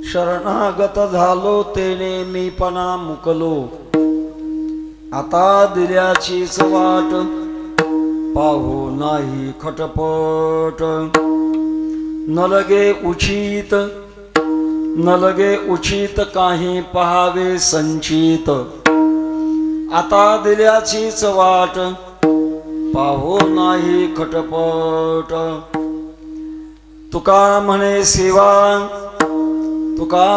शरणागत झालो तेने मीपणा मुकलो, आता दिल्याचीच वाट पाहू नाही खटपट. न लगे उचित काही पहावे संचित, आता दिल्याचीच वाट पाहू नाही खटपट. तुका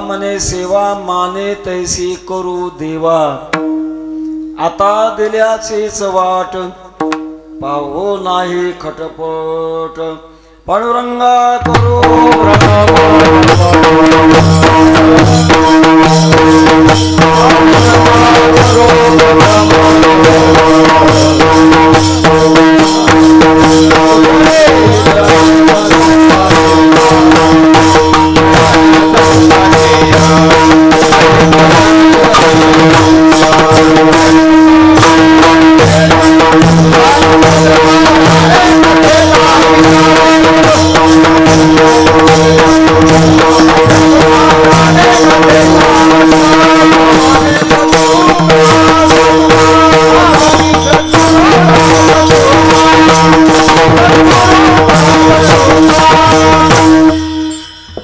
म्हणे सेवा माने तैसी करू देवा, आता दिल्याचीच वाट पाहू नाही खटपट. पांडुरंगा करू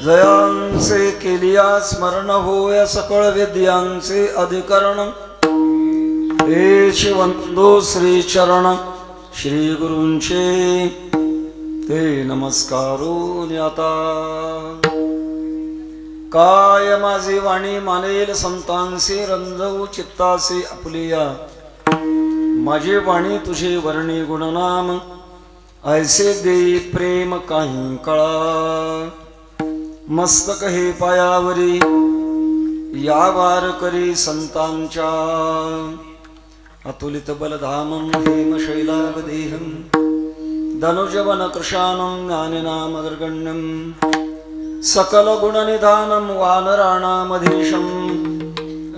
जयांचे केलिया स्मरण होय सकळ विद्यांचे अधिकरण. हे वंदो श्री चरण श्री गुरूंचे ते नमस्कारून आता. काय माझी वाणी मानेल संतांचे रंजवू चित्तासे आपलिया. माझी वाणी तुझे वर्णी गुणनाम ऐसे देई प्रेम काही कळा. मस्तक हे पायावरी या वार करी संतांच्या. अतुलित बलधामं हेमशैलावदेहं धनुजवन कृशानं ज्ञानिनामग्रगण्यं. सकल गुणनिधानं वानराणामधीशं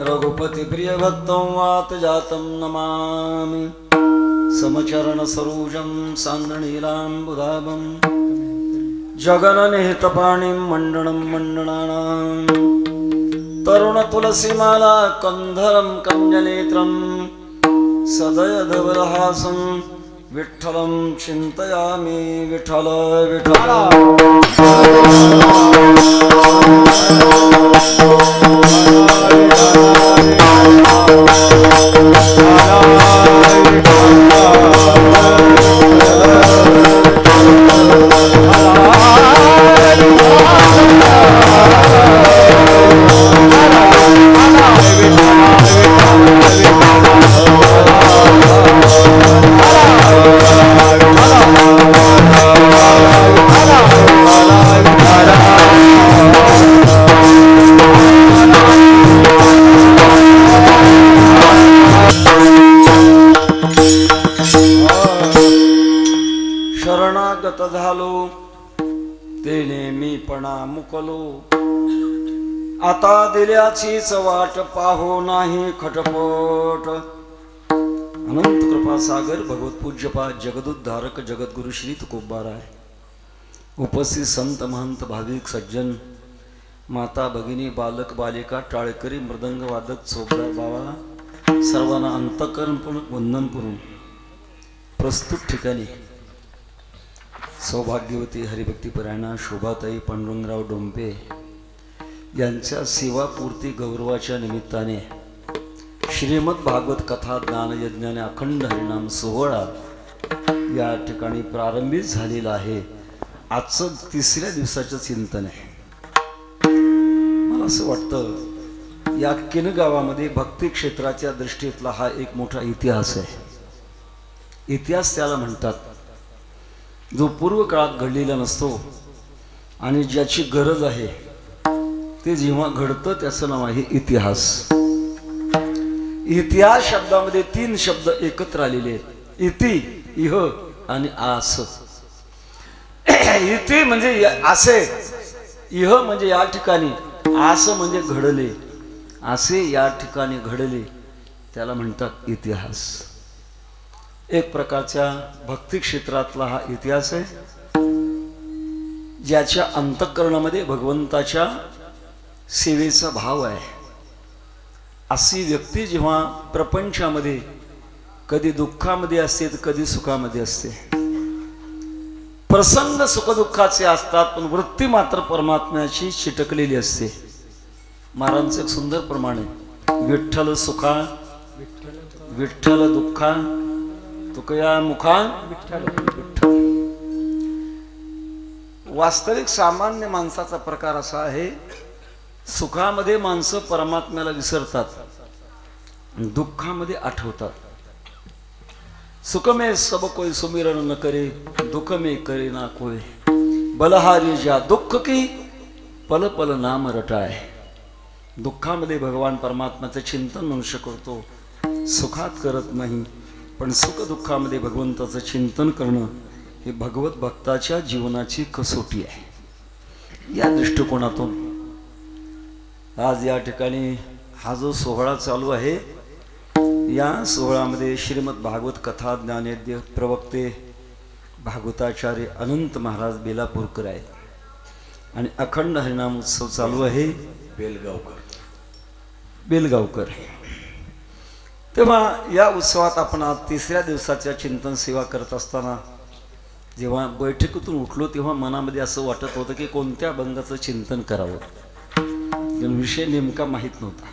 रघुपति प्रियभक्तं वातजातं नमामि. समचरण सरोजं सान्द्रनीलाम्बुधाभं जगन्निहितपाणिं मण्डनं मण्डनानां. तरुण तुलसीमाला कंधरं कंजनेत्रं सदयधवलहासं विठ्ठलं चिन्तयामि. विठ्ठल विठ्ठल शरणागत झालो तेने मीपणा मुकलो, आता दिल्याचीच वाट पाहो नाही खटपट. अनंत कृपा सागर भगवत पूज्यपाद जगदुद्धारक जगद्गुरु श्री तुकोबाराय. उपस्थित संत महंत भाविक सज्जन माता भगिनी बालक बालिका टाळकरी मृदंग वादक चोपडा बाबा सर्वांना अंतःकरण वंदन करून प्रस्तुत ठिकाणी सौभाग्यवती हरिभक्तीपरायणा शोभाताई पांडुरंगराव डोंपे यांच्या सेवापूर्ती गौरवाच्या निमित्ताने श्रीमद भागवत कथा ज्ञानयज्ञाने अखंड हरिनाम सोहळा या ठिकाणी प्रारंभित झालेला आहे. आजचं तिसऱ्या दिवसाचं चिंतन आहे. मला असं वाटतं या किन गावामध्ये भक्ती क्षेत्राच्या दृष्टीतला हा एक मोठा इतिहास आहे. इतिहास त्याला म्हणतात जो पूर्व काळात घडलेला नसतो आणि ज्याची गरज आहे ते जेव्हा घडतं त्याचं नाव आहे इतिहास. इतिहास शब्दामध्ये तीन शब्द एकत्र आलेले आहेत. इति, इह आणि आस. इति म्हणजे असे, इह म्हणजे या ठिकाणी, आस म्हणजे घडले, असे या ठिकाणी घडले, त्याला म्हणतात इतिहास. एक प्रकारच्या भक्ती क्षेत्रातला हा इतिहास आहे. ज्याच्या अंतःकरणामध्ये भगवंताच्या सेवेचा भाव आहे, अशी व्यक्ती जेव्हा प्रपंचामध्ये कधी दुःखामध्ये असते तर कधी सुखामध्ये असते. प्रसंग सुखदुःखाचे असतात पण वृत्ती मात्र परमात्म्याची चिटकलेली असते. महाराजांचं एक सुंदर प्रमाण आहे, विठ्ठल सुखा विठ्ठल दुःखा तुकया मुखा विठ्ठल. वास्तविक सामान्य माणसाचा प्रकार असा आहे, सुखामध्ये माणसं परमात्म्याला विसरतात, दुःखामध्ये आठवतात. सुख में सब कोई सुमिरन न करे, दुख में करे ना कोई. बलहारी ज्या दुःख की पल पल नाम रटाय. दुःखामध्ये भगवान परमात्म्याचं चिंतन मनुष्य करतो, सुखात करत नाही. पण सुख दुःखामध्ये भगवंताचं चिंतन करणं हे भगवत भक्ताच्या जीवनाची कसोटी आहे. या दृष्टिकोनातून आज या ठिकाणी हा जो सोहळा चालू आहे, या सोहळ्यामध्ये श्रीमद भागवत कथा ज्ञानेद्य प्रवक्ते भागवताचार्य अनंत महाराज बेलापूरकर आहेत आणि अखंड हरिनाम उत्सव चालू आहे बेलगावकर. तेव्हा या उत्सवात आपण आज तिसऱ्या दिवसाच्या चिंतन सेवा करत असताना जेव्हा बैठकीतून उठलो तेव्हा मनामध्ये असं वाटत होतं की कोणत्या अभंगाचं चिंतन करावं. विषय नेमका माहीत नव्हता.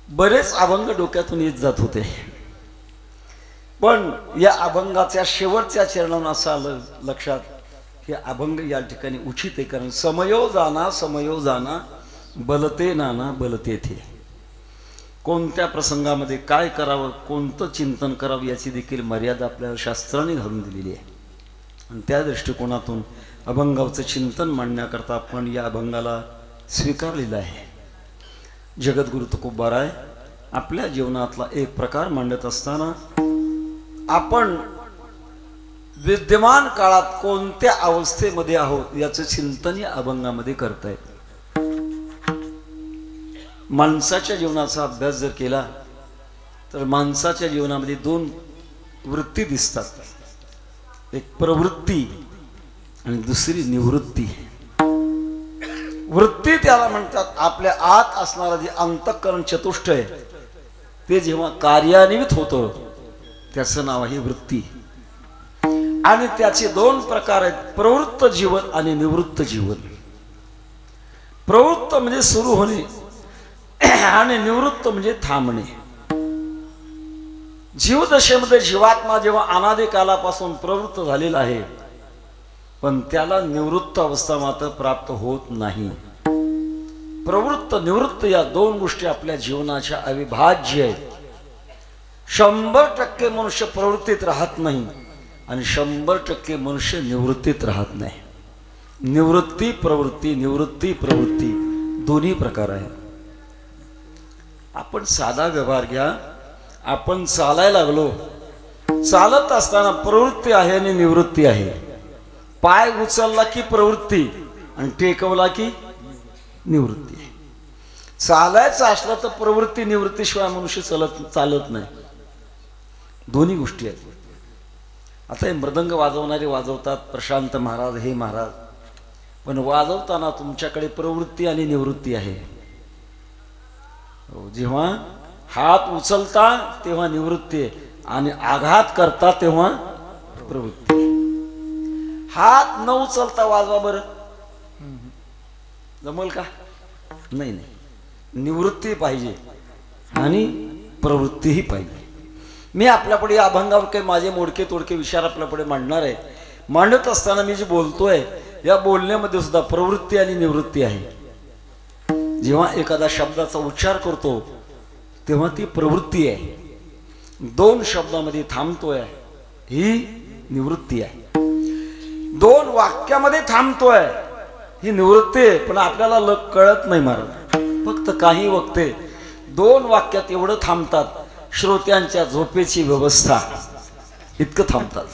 बरेच अभंग डोक्यातून येत जात होते, पण या अभंगाच्या शेवटच्या चरणानं असं आलं लक्षात की अभंग या ठिकाणी उचित आहे. कारण समयो जाना बलते नाना बलते थे. कोणत्या प्रसंगामध्ये काय करावं, कोणतं चिंतन करावं याची देखील मर्यादा आपल्याला शास्त्राने घालून दिलेली आहे. आणि त्या दृष्टिकोनातून अभंगाचं चिंतन मांडण्याकरता आपण या अभंगाला स्वीकारलेलं आहे. जगद्गुरु तुकोबाराय आपल्या जीवनातला एक प्रकार मांडत असताना आपण विद्यमान काळात कोणत्या अवस्थेमध्ये आहोत याचं चिंतन या अभंगामध्ये करतायत. माणसाच्या जीवनाचा अभ्यास जर केला तर माणसाच्या जीवनामध्ये दोन वृत्ती दिसतात, एक प्रवृत्ती आणि दुसरी निवृत्ती. वृत्ती त्याला म्हणतात आपल्या आत असणारा जे अंतःकरण चतुष्ट आहे ते जेव्हा कार्यान्वित होतं त्याचं नाव आहे वृत्ती. आणि त्याचे दोन प्रकार आहेत, प्रवृत्त जीवन आणि निवृत्त जीवन. प्रवृत्त म्हणजे सुरू होणे आणि निवृत्त म्हणजे थांबणे. जीवदशेमध्ये जीवात्मा जेव्हा अनादी कालापासून प्रवृत्त झालेला आहे पण त्याला निवृत्त अवस्था मात्र प्राप्त होत नाही. प्रवृत्त निवृत्त या दोन गोष्टी आपल्या जीवनाच्या अविभाज्य आहेत. 100% मनुष्य प्रवृत्तीत राहत नाही आणि 100% मनुष्य निवृत्तीत राहत नाही. निवृत्ती प्रवृत्ती दोन्ही प्रकार आहेत. आपण साधा व्यवहार घ्या, आपण चालायला लागलो, चालत असताना प्रवृत्ती आहे आणि निवृत्ती आहे. पाय उचलला की प्रवृत्ती आणि टेकवला की निवृत्ती. चालायचं असलं तर प्रवृत्ती निवृत्तीशिवाय मनुष्य चालत नाही. दोन्ही गोष्टी आहेत. आता हे मृदंग वाजवणारे वाजवतात, प्रशांत महाराज हे महाराज, पण वाजवताना तुमच्याकडे प्रवृत्ती आणि निवृत्ती आहे. जेव्हा हात उचलता तेव्हा निवृत्ती आणि आघात करता तेव्हा प्रवृत्ती. हात न उचलता वाजवा बरं, जमल का? नाही. निवृत्ती पाहिजे आणि प्रवृत्तीही पाहिजे. मी आपल्यापुढे या अभंगावर काही माझे मोडके तोडके विचार आपल्यापुढे मांडणार आहे. मांडत असताना मी जे बोलतोय या बोलण्यामध्ये सुद्धा प्रवृत्ती आणि निवृत्ती आहे. जेव्हा एखादा शब्दाचा उच्चार करतो तेव्हा ती प्रवृत्ती आहे. दोन शब्दामध्ये थांबतोय ही निवृत्ती आहे. दोन वाक्यामध्ये थांबतोय ही निवृत्ती आहे. पण आपल्याला कळत नाही महाराज. फक्त काही वक्ते दोन वाक्यात एवढं थांबतात, श्रोत्यांच्या झोपेची व्यवस्था इतकं थांबतात.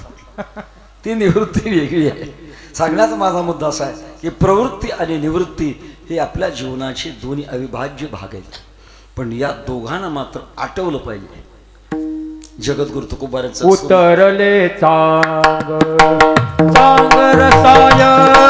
ती निवृत्ती वेगळी आहे. सांगण्याचा माझा मुद्दा असा आहे की प्रवृत्ती आणि निवृत्ती हे आपल्या जीवनाचे दोन्ही अविभाज्य भाग आहेत. पण या दोघांना मात्र आठवलं पाहिजे. जगद्गुरु तुकोबारांचं उतरले चांग रसायन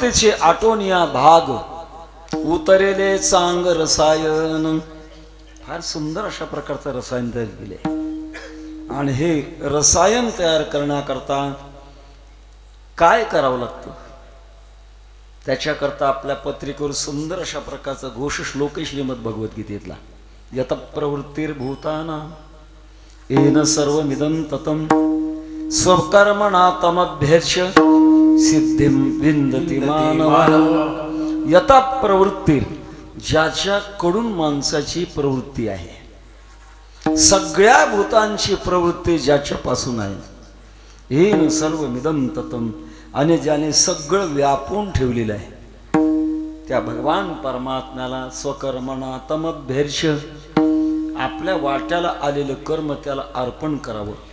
प्रवृत्तीचे आटोनिया भाग उतरेले चांग रसायन. फार सुंदर अशा प्रकारचं रसायन तयार केले. आणि हे रसायन तयार करण्याकरता काय करावं लागतं त्याच्याकरता आपल्या पत्रिकेवर सुंदर अशा प्रकारचा घोष श्लोक श्रीमद भगवद्गीतेतला. यत प्रवृत्तिर्भूताना येन सर्वमिदं ततं स्वकर्मणा तमभ्यर्च्य सिद्धिं विंदति मानव. यथा प्रवृत्ती, ज्याच्याकडून माणसाची प्रवृत्ती आहे, सगळ्या भूतांची प्रवृत्ती ज्याच्यापासून आहे, येन सर्वमिदं ततं, आणि ज्याने सगळं व्यापून ठेवलेलं आहे, त्या भगवान परमात्म्याला स्वकर्मणा तमभ्यर्च्य, आपल्या वाट्याला आलेलं कर्म त्याला अर्पण करावं.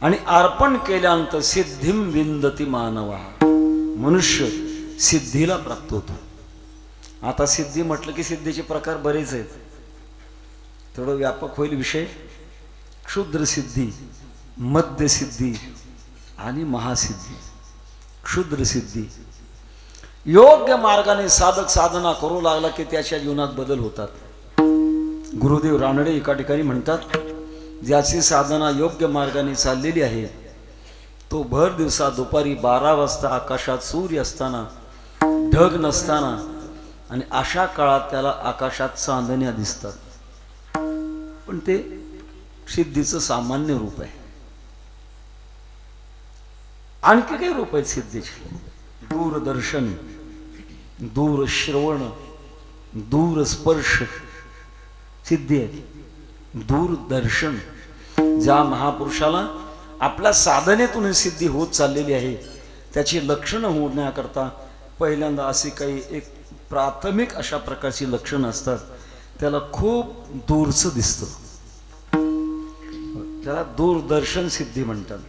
आणि अर्पण केल्यानंतर सिद्धिं विंदति मानवा, मनुष्य सिद्धीला प्राप्त होतो. आता सिद्धी म्हटलं की सिद्धीचे प्रकार बरेच आहेत, थोडं व्यापक होईल विषय. क्षुद्र सिद्धी, मध्य सिद्धी आणि महासिद्धी. क्षुद्र सिद्धी, योग्य मार्गाने साधक साधना करू लागला की त्याच्या जीवनात बदल होतात. गुरुदेव रानडे एका ठिकाणी म्हणतात, ज्याची साधना योग्य मार्गाने चाललेली आहे तो भर दिवसा दुपारी 12 वाजता आकाशात सूर्य असताना, ढग नसताना आणि अशा काळात त्याला आकाशात चांदण्या दिसतात. पण ते सिद्धीचं सामान्य रूप आहे. आणखी काही रूप आहेत सिद्धीचे. दूरदर्शन, दूरश्रवण, दूरस्पर्श सिद्धी आहे. दूरदर्शन, ज्या महापुरुषाला आपल्या साधनेतून सिद्धी होत चाललेली आहे त्याची लक्षणं होण्याकरता पहिल्यांदा अशी काही एक प्राथमिक अशा प्रकारची लक्षणं असतात. त्याला खूप दूरचं दिसतं, त्याला दूरदर्शन सिद्धी म्हणतात.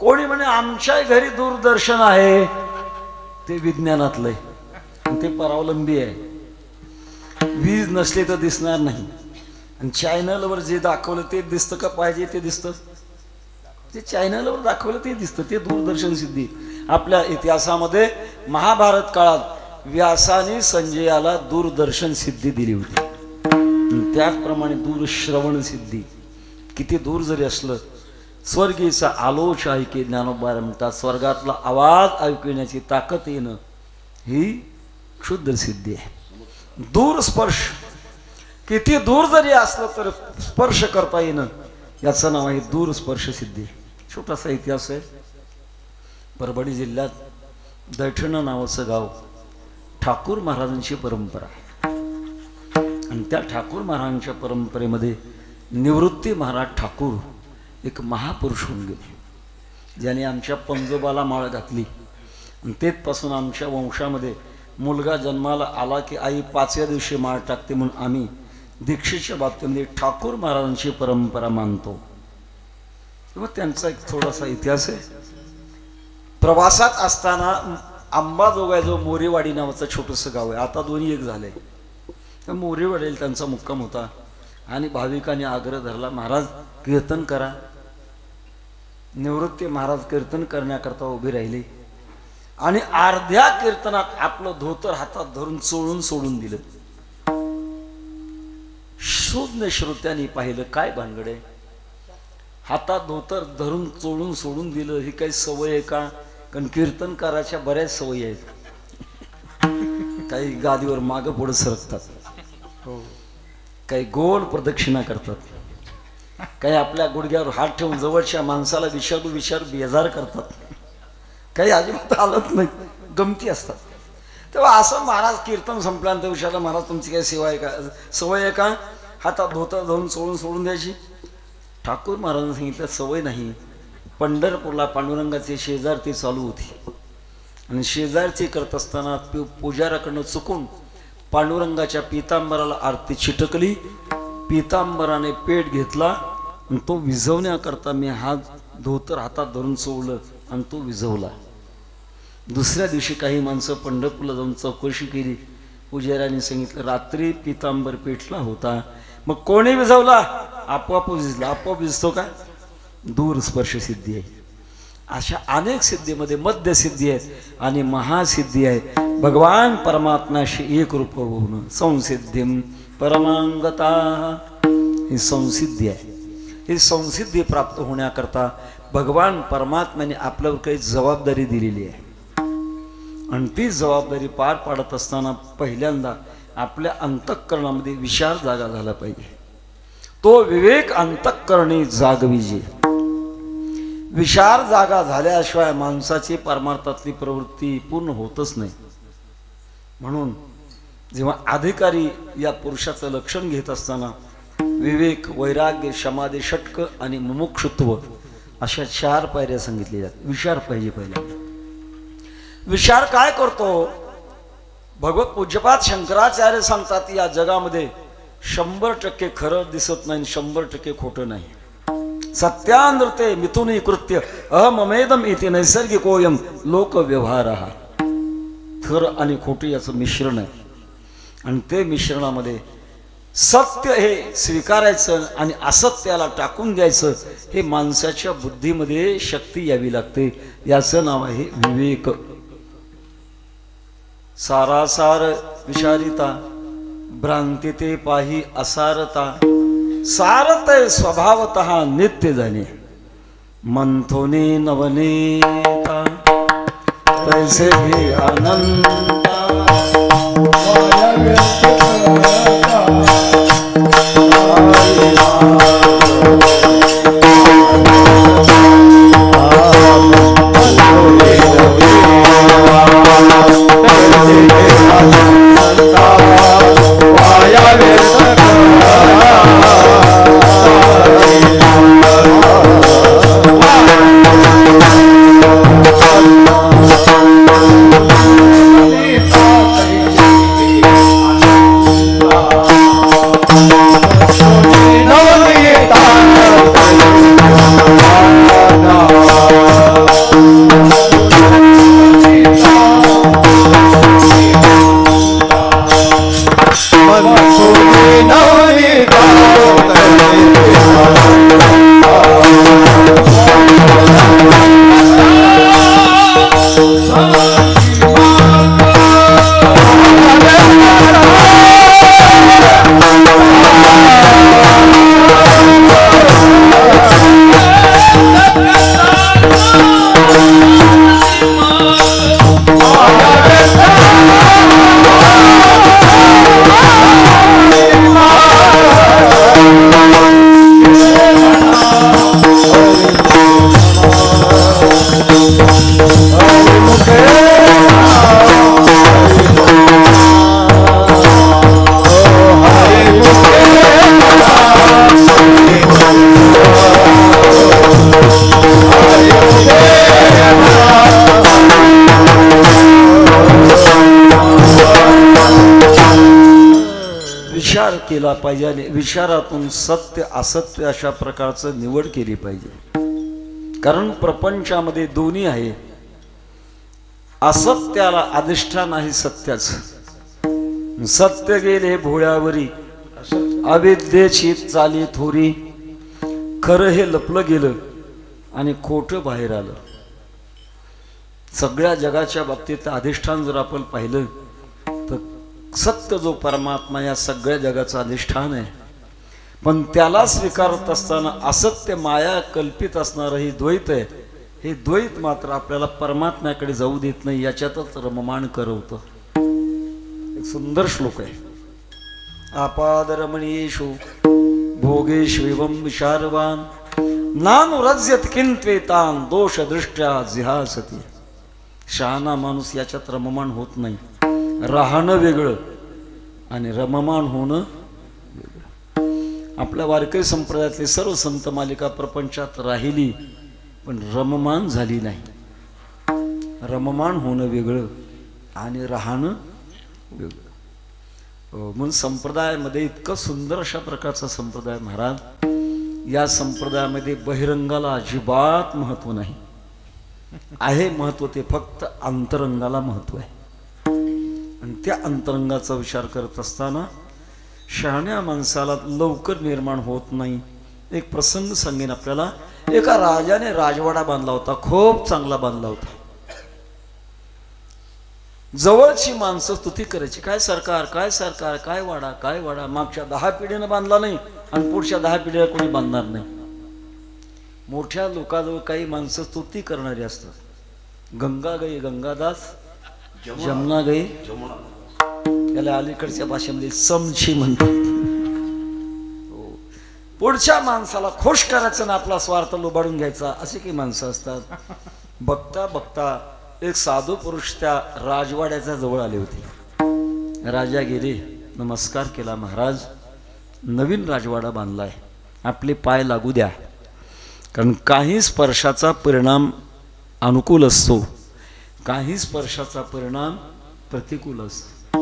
कोणी म्हणे आमच्या घरी दूरदर्शन आहे, ते विज्ञानातलंय, ते परावलंबी आहे. वीज नसली तर दिसणार नाही. आणि चॅनलवर जे दाखवलं ते दिसतं का पाहिजे ते दिसतं, जे चॅनलवर दाखवलं ते दिसतं, ते दूरदर्शन सिद्धी. आपल्या इतिहासामध्ये महाभारत काळात व्यासाने संजयाला दूरदर्शन सिद्धी दिली होती. त्याचप्रमाणे दूरश्रवण सिद्धी, किती दूर जरी असलं, स्वर्गीचा आलोच ऐके ज्ञानोबा म्हणतात, स्वर्गातला आवाज ऐकण्याची ताकद येणं ही क्षुद्र सिद्धी आहे. दूरस्पर्श, किती दूर जरी असलं तर स्पर्श करता येणं, याचं नाव आहे दूरस्पर्श सिद्धी. छोटासा इतिहास आहे. परभणी जिल्ह्यात दैठण नावाचं गाव, ठाकूर महाराजांची परंपरा. आणि त्या ठाकूर महाराजांच्या परंपरेमध्ये निवृत्ती महाराज ठाकूर एक महापुरुष होऊन गेले, ज्याने आमच्या पंजोबाला माळ घातली. आणि तेथपासून आमच्या वंशामध्ये मुलगा जन्माला आला की आई 5व्या दिवशी माळ टाकते, म्हणून आम्ही दीक्षेच्या बाबतीमध्ये ठाकूर महाराजांची परंपरा मानतो. मग त्यांचा एक थोडासा इतिहास आहे. प्रवासात असताना अंबाजोगाई जो मोरेवाडी नावाचं छोटंसं गाव आहे, आता दोन्ही एक झालंय, त्या मोरेवाडीला त्यांचा मुक्काम होता. आणि भाविकांनी आग्रह धरला, महाराज कीर्तन करा. निवृत्ती महाराज कीर्तन करण्याकरता उभे राहिले आणि अर्ध्या कीर्तनात आपलं धोतर हातात धरून चोळून सोडून दिलं. शून्य श्रोत्यांनी पाहिलं, काय भानगडे, हातात धोतर धरून चोळून सोडून दिलं, ही काही सवय आहे का? कारण कीर्तन करायच्या बऱ्याच सवयी आहेत. काही गादीवर मागं पुढे सरकतात, काही गोल प्रदक्षिणा करतात, काही आपल्या गुडघ्यावर हात ठेवून जवळच्या माणसाला विचारू बेजार करतात, काही अजिबात हालत नाही, गमती असतात. तेव्हा असं महाराज कीर्तन संपल्यानंतर विचारलं, महाराज तुमची काही सेवा आहे का, सवय आहे का हातात धोतर धरून सोडून द्यायची? ठाकूर महाराजांनी सांगितलं, सवय नाही. पंढरपूरला पांडुरंगाची शेजारती चालू होती आणि शेजारती करत असताना पुजाऱ्याकडनं चुकून पांडुरंगाच्या पितांबराला आरती छिटकली. पितांबराने पेट घेतला आणि तो विझवण्याकरता मी हात धोतर हातात धरून सोडलं आणि तो विझवला. दुसऱ्या दिवशी काही माणसं पंढरपूरला जाऊन चौकशी केली. पुजाऱ्याने सांगितलं, रात्री पितांबर पेटला होता. मग कोणी विझवला? आपोआप विझला. आपोआप विझतो का? दूर स्पर्श सिद्धी आहे. अशा अनेक सिद्धीमध्ये मध्य सिद्धी आहे आणि महासिद्धी आहे. भगवान परमात्म्याशी एक रूप होऊन संसिद्धिम परमांगता, ही संसिद्धी आहे. ही संसिद्धी प्राप्त होण्याकरता भगवान परमात्म्याने आपल्यावर काही जबाबदारी दिलेली आहे आणि ती जबाबदारी पार पाडत असताना पहिल्यांदा आपल्या अंतःकरणामध्ये विचार जागा झाला पाहिजे. तो विवेक अंतःकरणी जागविजे. विचार जागा झाल्याशिवाय माणसाची परमार्थातली प्रवृत्ती पूर्ण होतच नाही. म्हणून जेव्हा अधिकारी या पुरुषाचं लक्षण घेत असताना विवेक, वैराग्य, समाधी, षटक आणि मुमुक्षुत्व अशा 4 पायऱ्या सांगितल्या जातात. विचार पाहिजे. पहिला विचार काय करतो? भगवत पूज्यपाद शंकराचार्य सांगतात या जगामध्ये 100% खरं दिसत नाही, 100% खोटं नाही. सत्यानृते मिथुनी कृत्य अहममेदम इति नैसर्गिकोयम लोक व्यवहार. खरं आणि खोटं याचं मिश्रण आहे आणि ते मिश्रणामध्ये सत्य हे स्वीकारायचं आणि असत्याला टाकून द्यायचं, हे माणसाच्या बुद्धीमध्ये शक्ती यावी लागते. याचं नाव आहे विवेक. सारासार विचारिता भ्रांती ते पाही असारता, सारत स्वभावतः नित्य जाणे मंथोने नवनेता तैसे भी आनंद. केला पाहिजे आणि विचारातून सत्य असत्य अशा प्रकारचं निवड केली पाहिजे. कारण प्रपंचामध्ये दोन्ही आहे. असत्याला अधिष्ठान आहे सत्याचं. सत्य गेले भोळ्यावरी अविद्येची चाली थोरी, खरं हे लपलं गेलं आणि खोटं बाहेर आलं. सगळ्या जगाच्या बाबतीत अधिष्ठान जर आपण पाहिलं तर सत्य जो परमात्मा या सगळ्या जगाचं अधिष्ठान आहे. पण त्याला स्वीकारत असताना असत्य माया कल्पित असणारं हे द्वैत आहे. हे द्वैत मात्र आपल्याला परमात्म्याकडे जाऊ देत नाही, याच्यातच रममाण करवतं. एक सुंदर श्लोक आहे. आपादरमणीषु भोगेष्वेवं विचारवान नानुरज्यत किंत्वेतान दोष दृष्ट्या जिहासती. शहाणा माणूस याच्यात रममाण होत नाही. राहणं वेगळं आणि रममाण होणं वेगळं. आपल्या वारकरी संप्रदायातले सर्व संत मालिका प्रपंचात राहिली पण रममाण झाली नाही. रममाण होणं वेगळं आणि राहणं वेगळं. म्हणून संप्रदायामध्ये इतकं सुंदर अशा प्रकारचा संप्रदाय महाराज. या संप्रदायामध्ये बहिरंगाला अजिबात महत्व नाही. आहे महत्व ते फक्त अंतरंगाला महत्व आहे. आणि त्या अंतरंगाचा विचार करत असताना शहाण्या माणसाला लवकर निर्माण होत नाही. एक प्रसंग सांगेन आपल्याला. एका राजाने राजवाडा बांधला होता, खूप चांगला बांधला होता. जवळची माणसं स्तुती करायची, काय सरकार, काय सरकार, काय वाडा, काय वाडा. मागच्या 10 पिढीनं बांधला नाही आणि पुढच्या 10 पिढीला कोणी बांधणार नाही. मोठ्या लोकांजवळ काही माणसं स्तुती करणारी असतात. गंगा गई गंगादास, जमुना गई जमुना, त्याला अलीकडच्या भाषेमध्ये समची म्हणतात. पुढच्या माणसाला खुश करायचं ना आपला स्वार्थ लुबाडून घ्यायचा, असे काही माणसं असतात. बघता बघता एक साधू पुरुष त्या राजवाड्याच्या जवळ आले होते. राजा गेले, नमस्कार केला. महाराज, नवीन राजवाडा बांधलाय, आपले पाय लागू द्या. कारण काही स्पर्शाचा परिणाम अनुकूल असतो, काही स्पर्शाचा परिणाम प्रतिकूल असतो.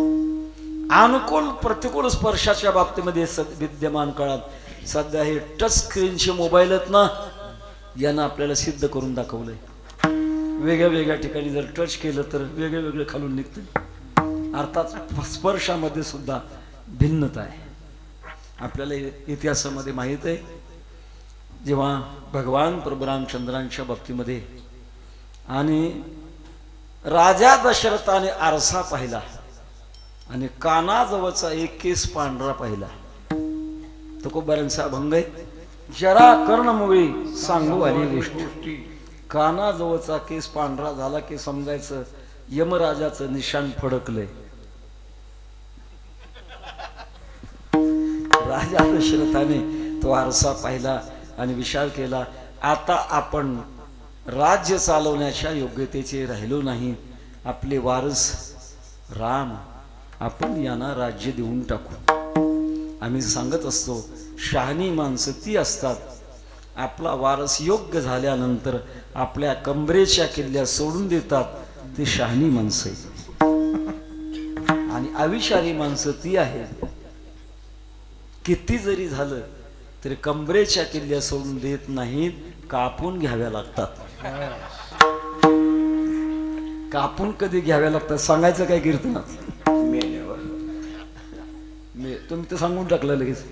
अनुकूल प्रतिकूल स्पर्शाच्या बाबतीमध्ये विद्यमान काळात सध्या हे टच स्क्रीनचे मोबाईल आहेत ना, यांना आपल्याला सिद्ध करून दाखवलंय. वेगळ्या वेगळ्या ठिकाणी जर टच केलं तर वेगळे वेगळे खालून निघतं. अर्थात स्पर्शामध्ये सुद्धा भिन्नता आहे. आपल्याला इतिहासामध्ये माहीत आहे, जेव्हा भगवान प्रभू रामचंद्रांच्या बाबतीमध्ये आणि राजा दशरथाने आरसा पाहिला आणि कानाजवळचा एक केस पांढरा पाहिला. तुकोबारांचा अभंग आहे, जरा कर्णमुळे सांगू आली गोष्टी. कानाजवळचा केस पांढरा झाला की समजायचं यमराजाचं निशाण फडकलंय. राजा दशरथाने तो आरसा पाहिला आणि विचार केला, आता आपण राज्य चालवण्याच्या योग्यतेचे राहिलो नाही. आपले वारस राम, आपण यांना राज्य देऊन टाकू. आम्ही सांगत असतो, शहाणी माणसं ती असतात, आपला वारस योग्य झाल्यानंतर आपल्या कंबरेच्या किल्ल्या सोडून देतात, ती शहाणी माणसं. आणि अविचारी माणसं ती आहेत, किती जरी झालं तरी कंबरेच्या किल्ल्या सोडून देत नाहीत, कापून घ्याव्या लागतात. कापून कधी घ्याव्या लागतात सांगायचं काय कीर्तनात? मेल्यावर. तुम्ही तर सांगून टाकलं लगेच.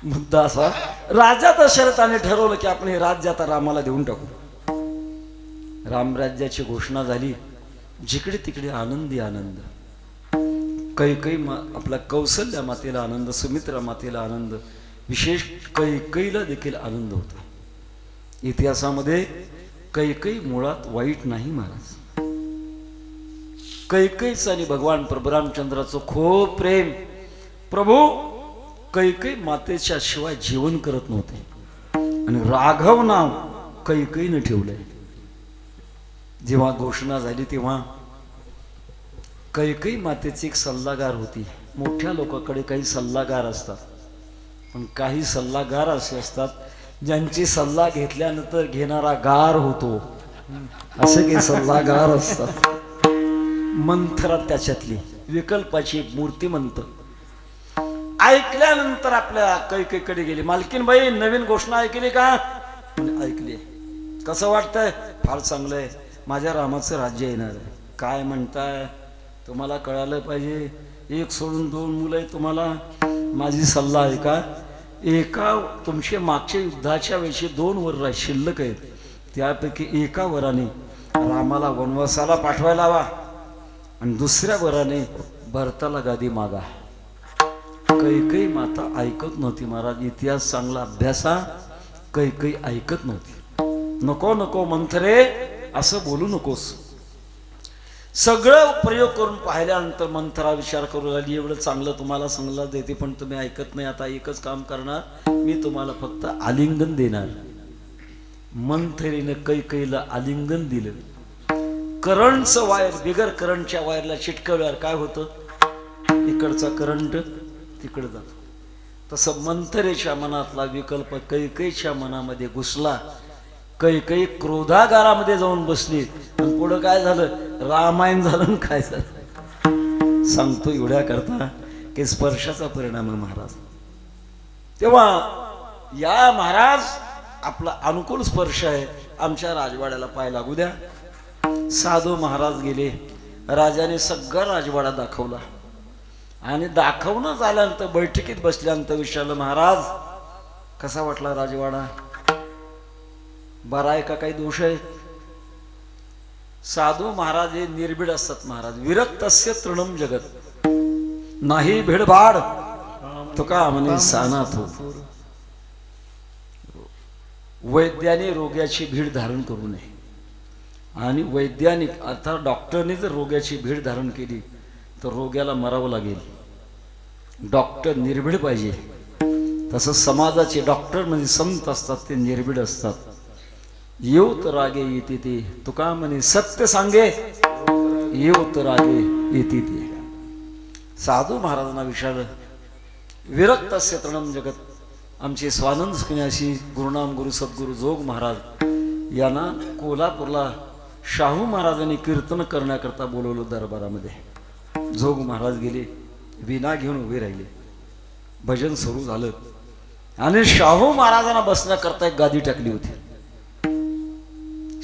मुद्दा असा, राजा दशरथाने ठरवलं की आपण हे राज्य आता रामाला देऊन टाकू. रामराज्याची घोषणा झाली. जिकडे तिकडे आनंदी आनंद. कैकई आपल्या कौसल्या मातेला आनंद, सुमित्रा मातेला आनंद, विशेष कैकईला देखील आनंद होता. इतिहासामध्ये कैकई मुळात वाईट नाही महाराज. कैकईचं आणि भगवान प्रभू रामचंद्राचं खूप प्रेम. प्रभू कैकई मातेच्या शिवाय जीवन करत नव्हते आणि राघव नाव कैकईने ठेवलंय. जेव्हा घोषणा झाली तेव्हा कैकई मातेची एक सल्लागार होती. मोठ्या लोकांकडे काही सल्लागार असतात, पण काही सल्लागार असे असतात ज्यांची सल्ला घेतल्यानंतर घेणारा गार होतो, असे काही सल्लागार असतात. मंथरा त्याच्यातली विकल्पाची मूर्तिमंत. ऐकल्यानंतर आपल्या कैकईकडे गेली. मालकीन बाई, नवीन घोषणा ऐकली का? ऐकली. कसं वाटतंय? फार चांगलं आहे, माझ्या रामाचं राज्य येणार आहे. काय म्हणताय? तुम्हाला कळालं पाहिजे, एक सोडून 2 मुलं आहे तुम्हाला. माझी सल्ला आहे का? एका तुमचे मागच्या युद्धाच्या वेळी 2 वर शिल्लक आहेत, त्यापैकी एका वराने रामाला वनवासाला पाठवायला हवा आणि दुसऱ्या वराने भरताला गादी मागा. कैकई माता ऐकत नव्हती महाराज. इतिहास चांगला अभ्यासा. कैकई ऐकत नव्हती. नको नको मंथरे, असं बोलू नकोस. सगळं प्रयोग करून पाहिल्यानंतर मंथरा विचार करू लागली, एवढं चांगलं तुम्हाला सल्ला देते पण तुम्ही ऐकत नाही. आता एकच काम करणार, मी तुम्हाला फक्त आलिंगन देणार. मंथरीने कैकईला आलिंगन दिलं. करंटचं वायर बिगर करंटच्या वायरला चिटकवल्यावर काय होतं? इकडचा करंट तिकडे जातो. तसं मंथरेच्या मनातला विकल्प कैकईच्या मनामध्ये घुसला. कैकई क्रोधागारामध्ये जाऊन बसली आणि पुढं काय झालं? रामायण झालं. काय झालं सांगतो एवढ्या करता की स्पर्शाचा परिणाम आहे महाराज. तेव्हा या महाराज आपला अनुकूल स्पर्श आहे, आमच्या राजवाड्याला पाय लागू द्या. साधू महाराज गेले. राजाने सगळा राजवाडा दाखवला आणि दाखवणं झाल्यानंतर बैठकीत बसल्यानंतर विचारलं, महाराज कसा वाटला राजवाडा? बरा आहे का? काही दोष आहे? साधू महाराज हे निर्भीड असतात महाराज. विरक्तस्य तृणम जगत नाही भिडभाड तुका म्हणे सानाथ हो. वैद्याने रोग्याची भीड धारण करू नये आणि वैज्ञानिक अर्थात डॉक्टरने जर रोग्याची भीड धारण केली तर रोग्याला मरावं लागेल. डॉक्टर निर्भीड पाहिजे. तसं समाजाचे डॉक्टर म्हणजे संत असतात ते निर्भीड असतात. येऊ तर रागे येते ते तुका म्हणे सत्य सांगे येऊ तर रागे येते ते. साधू महाराजांना विचारलं विरक्तस्य तृणम जगत. आमचे स्वानंद सुकन्यासी गुरुनाम गुरु सद्गुरु जोग महाराज यांना कोल्हापूरला शाहू महाराजांनी कीर्तन करण्याकरता बोलवलं दरबारामध्ये. जोग महाराज गेले, विना घेऊन उभे राहिले, भजन सुरू झालं आणि शाहू महाराजांना बसण्याकरता एक गादी टाकली होती.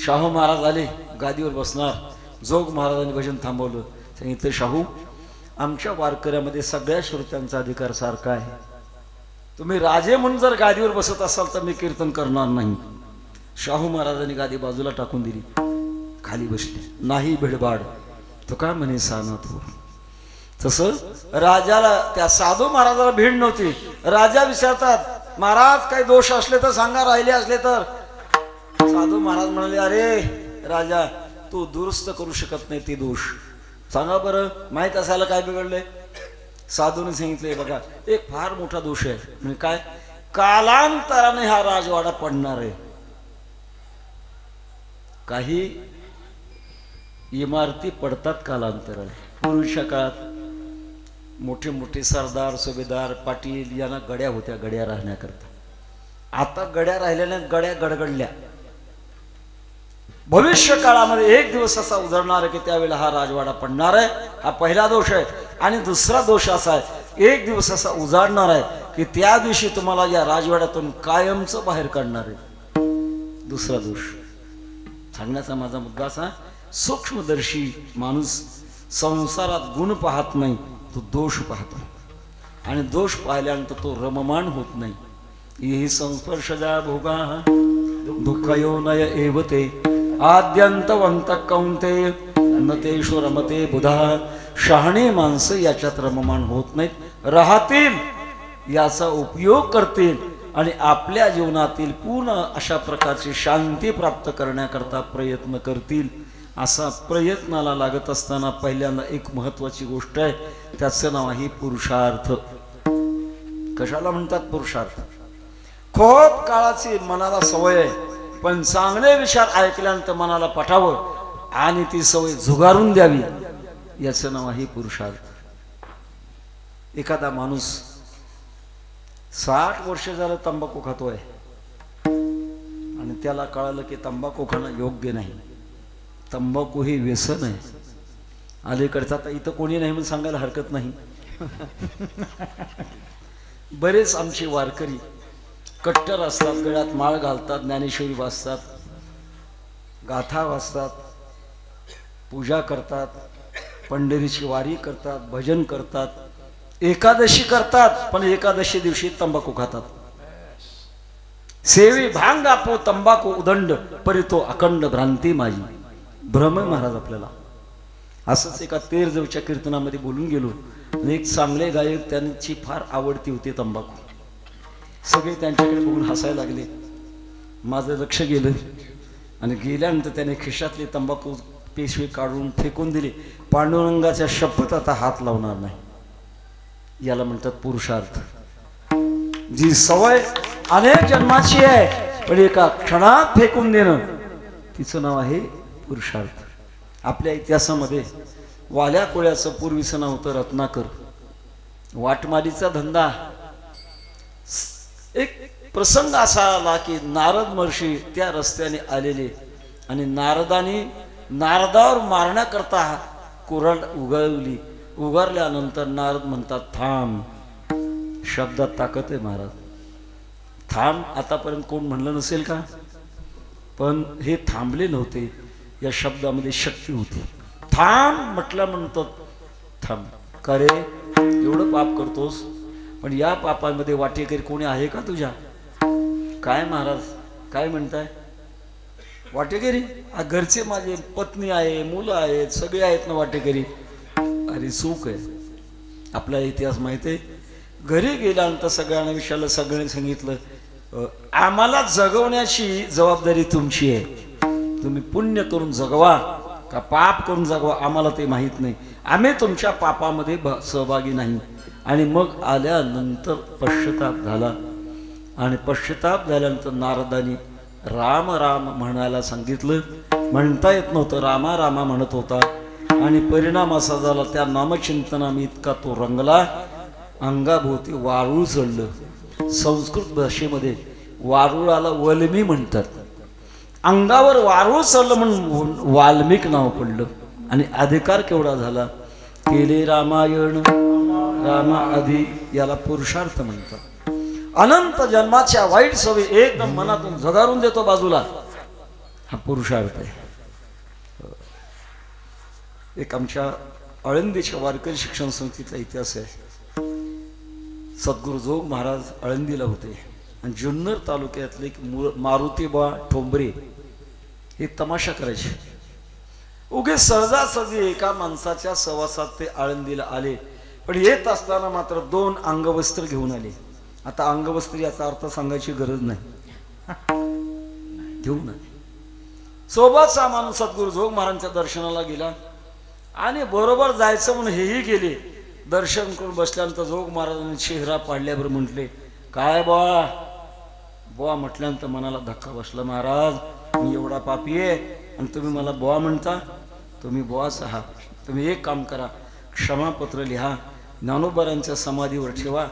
शाहू महाराज आले, गादीवर बसणार. जोग महाराजांनी भजन थांबवलं. सांगितलं शाहू आमच्या वारकऱ्यामध्ये सगळ्या श्रोत्यांचा अधिकार सारखा आहे. तुम्ही राजे म्हणून जर गादीवर बसत असाल तर मी कीर्तन करणार नाही. शाहू महाराजांनी गादी बाजूला टाकून दिली, खाली बसले. नाही भिडबाड तुका म्हणे सानाथ हो. तसं राजाला त्या साधू महाराजाला भीड नव्हती. राजा विचारतात महाराज काही दोष असले तर सांगा, राहिले असले तर. साधू महाराज म्हणाले अरे राजा तू दुरुस्त करू शकत नाही ते दोष. सांगा बरं माहित असायला काय बिघडलंय? साधूने सांगितले बघा एक फार मोठा दोष आहे. म्हणजे काय? कालांतराने हा राजवाडा पडणार आहे. काही इमारती पडतात कालांतराने. पूर्वीच्या काळात मोठे मोठे सरदार सुभेदार पाटील यांना गड्या होत्या गड्या राहण्याकरता. आता गड्या राहिल्या नाहीत, गड्या गडगडल्या. भविष्य काळामध्ये एक दिवस असा उजळणार आहे की त्यावेळेला हा राजवाडा पडणार आहे. हा पहिला दोष आहे. आणि दुसरा दोष असा आहे एक दिवस असा उजाडणार आहे की त्या दिवशी तुम्हाला या राजवाड्यातून कायमचं बाहेर काढणार आहे. दुसरा दोष सांगण्याचा माझा मुद्दा असा, सूक्ष्मदर्शी माणूस संसारात गुण पाहत नाही, तो दोष पाहतो. आणि दोष पाहिल्यानंतर तो रममाण होत नाही. ही संस्पर्शजा भोगा दुःखयोनय एवते आद्यंतवंत कौंते न तेषु रमते बुधा. शहाणे माणसं याच्यात रममाण होत नाहीत, राहतील याचा उपयोग करतील आणि आपल्या जीवनातील पूर्ण अशा प्रकारची शांती प्राप्त करण्याकरता प्रयत्न करतील. असा प्रयत्नाला लागत असताना पहिल्यांदा एक महत्वाची गोष्ट आहे, त्याचं नाव आहे पुरुषार्थ. कशाला म्हणतात पुरुषार्थ? खूप काळाची मनाला सवय आहे, पण चांगले विचार ऐकल्यानंतर मनाला पटावं आणि ती सवय झुगारून द्यावी, याचं नाव आहे पुरुषार्थ. एखादा माणूस 60 वर्ष झालं तंबाखू खातोय आणि त्याला कळालं की तंबाखू खाणं योग्य नाही, तंबाखू हे व्यसन आहे. अलीकडचा तर इथं कोणी नाही म्हणून सांगायला हरकत नाही. बरेच आमचे वारकरी कट्टर असतात, गळ्यात माळ घालतात, ज्ञानेश्वरी वाचतात, गाथा वाचतात, पूजा करतात, पंढरीची वारी करतात, भजन करतात, एकादशी करतात, पण एकादशी दिवशी तंबाखू खातात. सेवी भांग आपो तंबाखू उदंड परितो अखंड भ्रांती माझी. भ्रम महाराज आपल्याला. असंच एका तेरजवच्या कीर्तनामध्ये बोलून गेलो. एक चांगले गायक, त्यांची फार आवडती होती तंबाखू. सगळे त्यांच्याकडे बघून हसायला लागले. माझं लक्ष गेलं आणि गेल्यानंतर त्याने खिशातली तंबाखू पिशवी काढून फेकून दिली. पांडुरंगाच्या शपथ आता हात लावणार नाही. याला म्हणतात पुरुषार्थ. जी सवय अनेक जन्माची आहे पण एका क्षणात फेकून देणं, तिचं नाव आहे पुरुषार्थ. आपल्या इतिहासामध्ये वाल्या कोळ्याचं पूर्वीचं नाव होतं रत्नाकर. वाटमारीचा धंदा. एक प्रसंग असा आला की नारद महर्षी त्या रस्त्याने आलेले आणि नारदावर मारण्याकरता कुऱ्हाड उगारली. उगारल्यानंतर नारद म्हणतात थांब. शब्दात ताकद आहे महाराज. थांब आतापर्यंत कोण म्हणलं नसेल का, पण हे थांबले नव्हते. या शब्दामध्ये शक्ती होती. थांब म्हटलं म्हणतात थांब. का रे एवढं पाप करतोस, पण या पापामध्ये वाटेकरी कोणी आहे का तुझ्या? काय महाराज काय म्हणताय? वाटेकरी? घरचे माझे पत्नी आहे, मुलं आहेत, सगळे आहेत ना वाटेकरी. अरे सुख आहे. आपला इतिहास माहिती आहे. घरी गेल्यानंतर सगळ्यांना विचारलं, सगळ्यांनी सांगितलं आम्हाला जगवण्याची जबाबदारी तुमची आहे. तुम्ही पुण्य करून जगवा का पाप करून जगवा आम्हाला ते माहीत नाही. आम्ही तुमच्या पापामध्ये सहभागी नाही. आणि मग आल्यानंतर पश्चाताप झाला. आणि पश्चाताप झाल्यानंतर नारदानी राम राम म्हणायला सांगितलं. म्हणता येत नव्हतं, रामा रामा म्हणत होता. आणि परिणाम असा झाला, त्या नामचिंतनाने इतका तो रंगला, अंगाभोवती वारूळ चढलं. संस्कृत भाषेमध्ये वारुळाला वल्मी म्हणतात. अंगावर वारूळ चढलं म्हणून वाल्मिक नाव पडलं. आणि अधिकार केवढा झाला? केले रामायण रामा आधी, याला पुरुषार्थ म्हणतात. अनंत जन्माच्या वाईट सवयी एकदम मनातून झगारून देतो बाजूला, हा पुरुषार्थ आहे. एक आमच्या आळंदीच्या वारकरी शिक्षण संस्थेचा इतिहास आहे. सद्गुरू जोग महाराज आळंदीला होते आणि जुन्नर तालुक्यातले मारुतीबा ठोंबरे हे तमाशा करायचे. उगे सहजासहजी एका माणसाच्या सहवासात ते आळंदीला आले. पण येत असताना मात्र 2 अंगवस्त्र घेऊन आले. आता अंगवस्त्र याचा अर्थ सांगायची गरज नाही, घेऊन आले. सोबत सामान सद्गुरू जोग महाराजांच्या दर्शनाला गेला आणि बरोबर जायचं म्हणून हेही गेले. दर्शन करून बसल्यानंतर जोग महाराजांनी चेहरा पाडल्यावर म्हटले, काय बुवा म्हटल्यानंतर मनाला धक्का बसला. महाराज मी एवढा पापी आहे आणि तुम्ही मला बुवा म्हणता? तुम्ही बुवाच आहात. तुम्ही एक काम करा, क्षमापत्र लिहा, ज्ञानोबारांच्या समाधीवर ठेवा,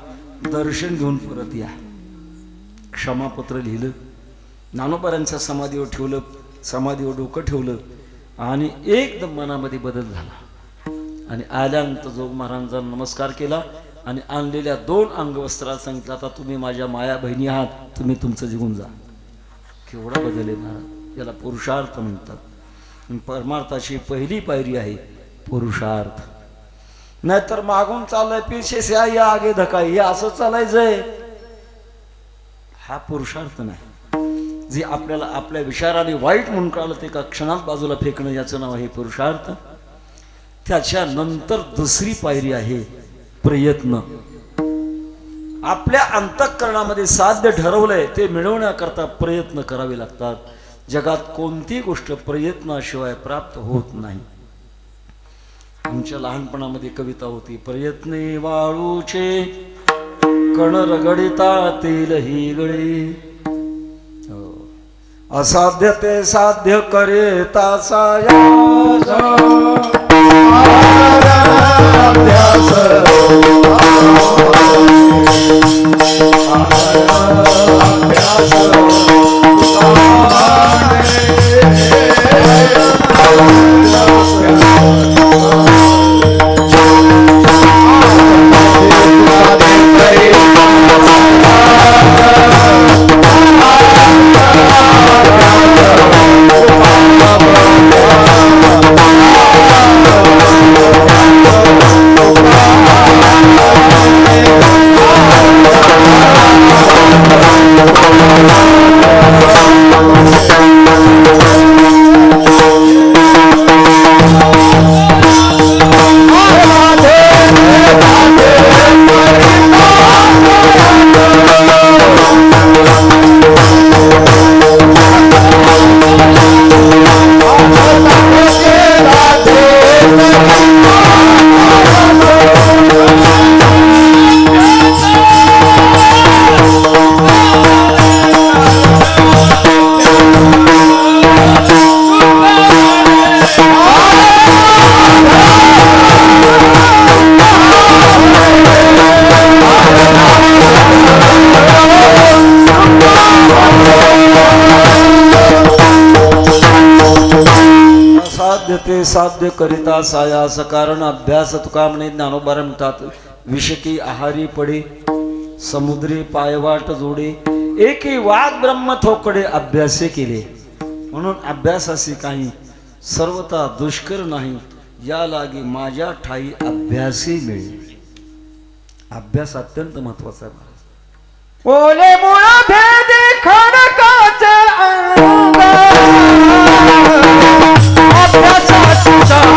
दर्शन घेऊन परत या. क्षमापत्र लिहिलं, ज्ञानोबारांच्या समाधीवर ठेवलं, समाधीवर डोकं ठेवलं आणि एकदम मनामध्ये बदल झाला. आणि आल्यानंतर जोग महाराजांना नमस्कार केला आणि आणलेल्या 2 अंगवस्त्राला सांगितलं, आता तुम्ही माझ्या माया बहिणी आहात, तुम्ही तुमचं जीवन जा. केवढा बदल आहे महाराज. याला पुरुषार्थ म्हणतात. परमार्थाची पहिली पायरी आहे पुरुषार्थ. नाहीतर मागून चाललंय पीछे से आइए आगे धकाई, हे असं चालायचंय, हा पुरुषार्थ नाही. जे आपल्याला आपल्या विचाराने वाईट म्हणून कळलं ते का क्षणात बाजूला फेकणं, याचं नाव आहे पुरुषार्थ. त्याच्यानंतर दुसरी पायरी आहे प्रयत्न. आपल्या अंतःकरणामध्ये साध्य ठरवलंय ते मिळवण्याकरता प्रयत्न करावे लागतात. जगात कोणती गोष्ट प्रयत्नाशिवाय प्राप्त होत नाही. आमच्या लहानपणामध्ये कविता होती, प्रयत्ने वाळूचे कण रगडिता तेल ही गळे, असाध्य ते साध्य करे तासाया ते साध्य करिता सायास, कारण अभ्यास तुका म्हणे ज्ञानोबा म्हणतात. विषकी आहारी पडे समुद्री पायवाट जोडे, एकी वाद ब्रह्म थोकडे अभ्यासे केले. म्हणून अभ्यासासी काही सर्वता दुष्कर नाही, या लागी माझ्या ठाई अभ्यासी मिळे. अभ्यास अत्यंत महत्वाचा आहे. ओले मुळा भेदे खडकाचे अंग अभ्यासाची सांग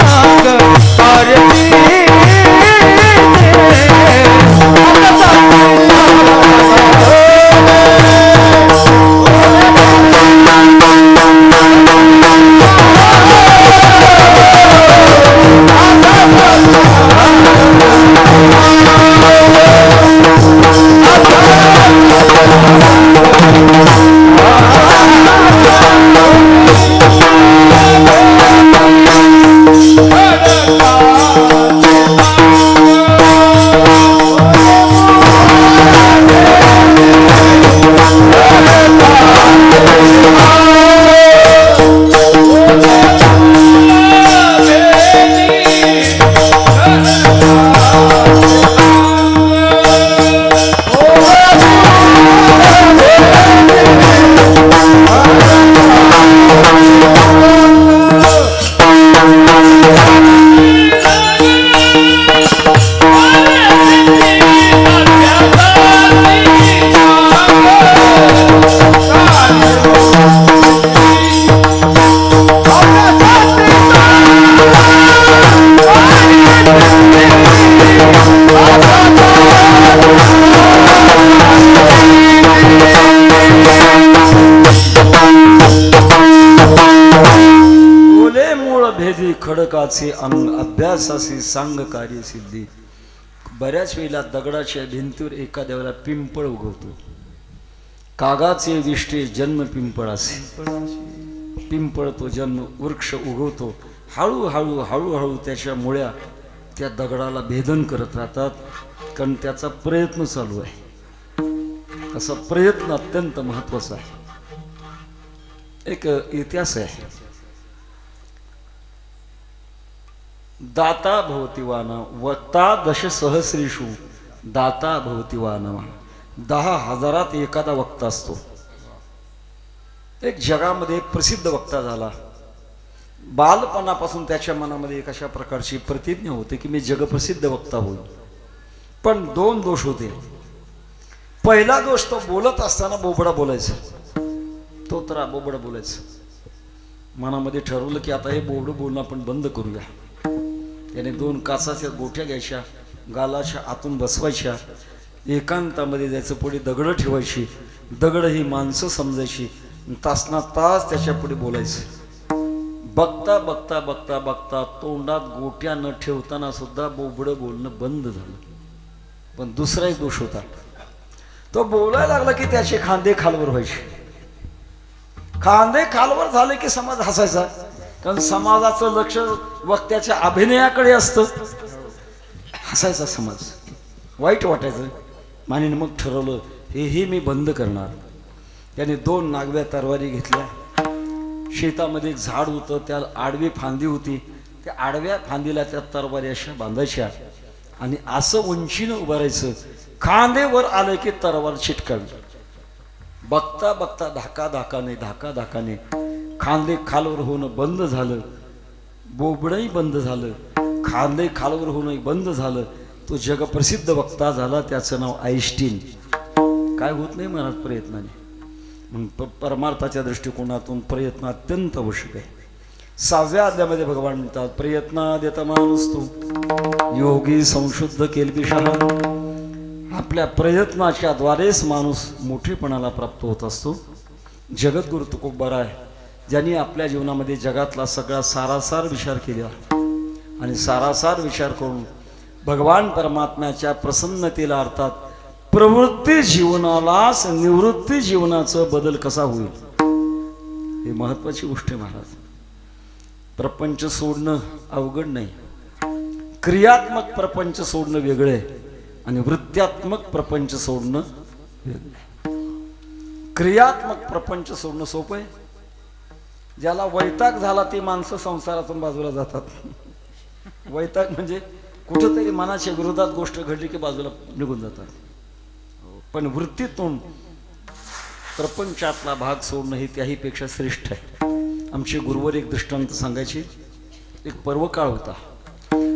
कारती खडकाचे अंग अभ्यासाची सांग कार्य सिद्धी. बऱ्याच वेळेला दगडाच्या भिंतीवर एखाद्या वेळेला पिंपळ उगवतो. कागाचे विष्टे जन्म पिंपळासे. पिंपळ तो जन्म वृक्ष उगवतो. हळूहळू हळूहळू त्याच्या मुळ्या त्या दगडाला भेदन करत राहतात, कारण त्याचा प्रयत्न चालू आहे. असा प्रयत्न अत्यंत महत्वाचा आहे. एक इतिहास आहे. दाता भवतिवाना वक्ता दश सहस्रीषु दाता भवतिवानवा. 10,000 एखादा वक्ता असतो. एक जगामध्ये एक प्रसिद्ध वक्ता झाला. बालपणापासून त्याच्या मनामध्ये एक अशा प्रकारची प्रतिज्ञा होती की मी जगप्रसिद्ध वक्ता होईल. पण 2 दोष होते. पहिला दोष, तो बोलत असताना बोबडा बोलायचा. तो तर बोबडा बोलायचा. मनामध्ये ठरवलं की आता हे बोबडं बोलणं आपण बंद करूया. त्याने 2 काचाच्या गोठ्या घ्यायच्या, गालाच्या आतून बसवायच्या, एकांतामध्ये जायचं, पुढे दगड ठेवायची. दगड ही माणसं समजायची. तासना तास त्याच्या पुढे बोलायचं. बघता बघता बघता बघता तोंडात गोट्या न ठेवताना सुद्धा बोबडं बोलणं बंद झालं. पण दुसरा एक दोष होता. तो बोलायला लागला की त्याचे खांदे खालवर व्हायचे. खांदे खालवर झाले की समाज हसायचा, कारण समाजाचं लक्ष वक्त्याच्या अभिनयाकडे असतं. हसायचा समाज, वाईट वाटायचं. मानेने मग ठरवलं हेही मी बंद करणार. त्याने 2 नागव्या तरवारी घेतल्या. शेतामध्ये एक झाड होतं, त्याला आडवी फांदी होती. त्या आडव्या फांदीला त्या तरवारी अशा बांधायच्या आणि असं उंचीनं उभारायचं. खांदे वर आलं की तरवार चिटकावी. बघता बघता धाकाधाकाने खांदे खालवर होणं बंद झालं. बोबडंही बंद झालं. खांदे खालवर होणं बंद झालं. तो जगप्रसिद्ध वक्ता झाला. त्याचं नाव आईन्स्टीन. काय होत नाही मनात प्रयत्नाने. मग परमार्थाच्या दृष्टिकोनातून प्रयत्न अत्यंत आवश्यक आहे. 6व्या अध्यायामध्ये भगवान म्हणतात प्रयत्नाद्यत माणूस तू योगी संशुद्ध केल्बिषः. आपल्या प्रयत्नाच्या द्वारेच माणूस मोठेपणाला प्राप्त होत असतो. जगद्गुरु तुकोबाराय ज्यांनी आपल्या जीवनामध्ये जगातला सगळा सारासार विचार केला आणि सारासार विचार करून भगवान परमात्म्याच्या प्रसन्नतेला, अर्थात प्रवृत्ती जीवनालाच निवृत्ती जीवनाचा बदल कसा होईल हे महत्वाची गोष्ट आहे महाराज. प्रपंच सोडणं अवघड नाही. क्रियात्मक प्रपंच सोडणं वेगळं आहे आणि वृत्त्यात्मक प्रपंच सोडणं वेगळं. क्रियात्मक प्रपंच सोडणं सोपं आहे. ज्याला वैताग झाला ती माणसं संसारातून बाजूला जातात. वैताग म्हणजे कुठेतरी मनाच्या विरोधात गोष्ट घडली की बाजूला निघून जातात. पण वृत्तीतून प्रपंचातला भाग सोडणं हे त्याहीपेक्षा श्रेष्ठ आहे. आमचे गुरुवर एक दृष्टांत सांगायचे. एक पर्वकाळ होता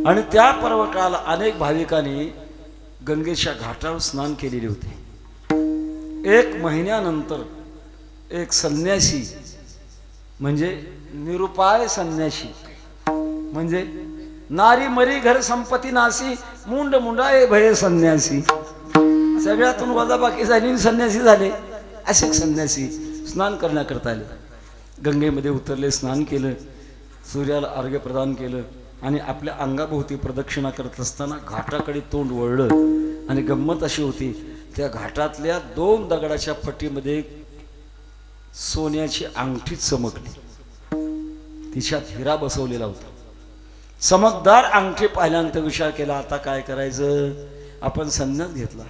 आणि त्या पर्वकाळाला अनेक भाविकांनी गंगेच्या घाटावर स्नान केलेले होते. 1 महिन्यानंतर एक संन्यासी म्हणजे निरुपाय संन्यासी, म्हणजे नारी मरी घर संपत्ती नासी, मुंड मुंडाए भय संन्यासी. सगळ्यातून वजाबाकी झाली, संन्यासी झाले. असे संन्यासी स्नान करण्याकरता आले. गंगेमध्ये उतरले, स्नान केलं, सूर्याला अर्घ्य प्रदान केलं आणि आपल्या अंगाभोवती प्रदक्षिणा करत असताना घाटाकडे तोंड वळलं. आणि गंमत अशी होती, त्या घाटातल्या 2 दगडाच्या फटीमध्ये सोन्याची अंगठी चमकली. तिच्यात हिरा बसवलेला होता. चमकदार अंगठी पाहिल्यानंतर विचार केला, आता काय करायचं. आपण संन्यास घेतला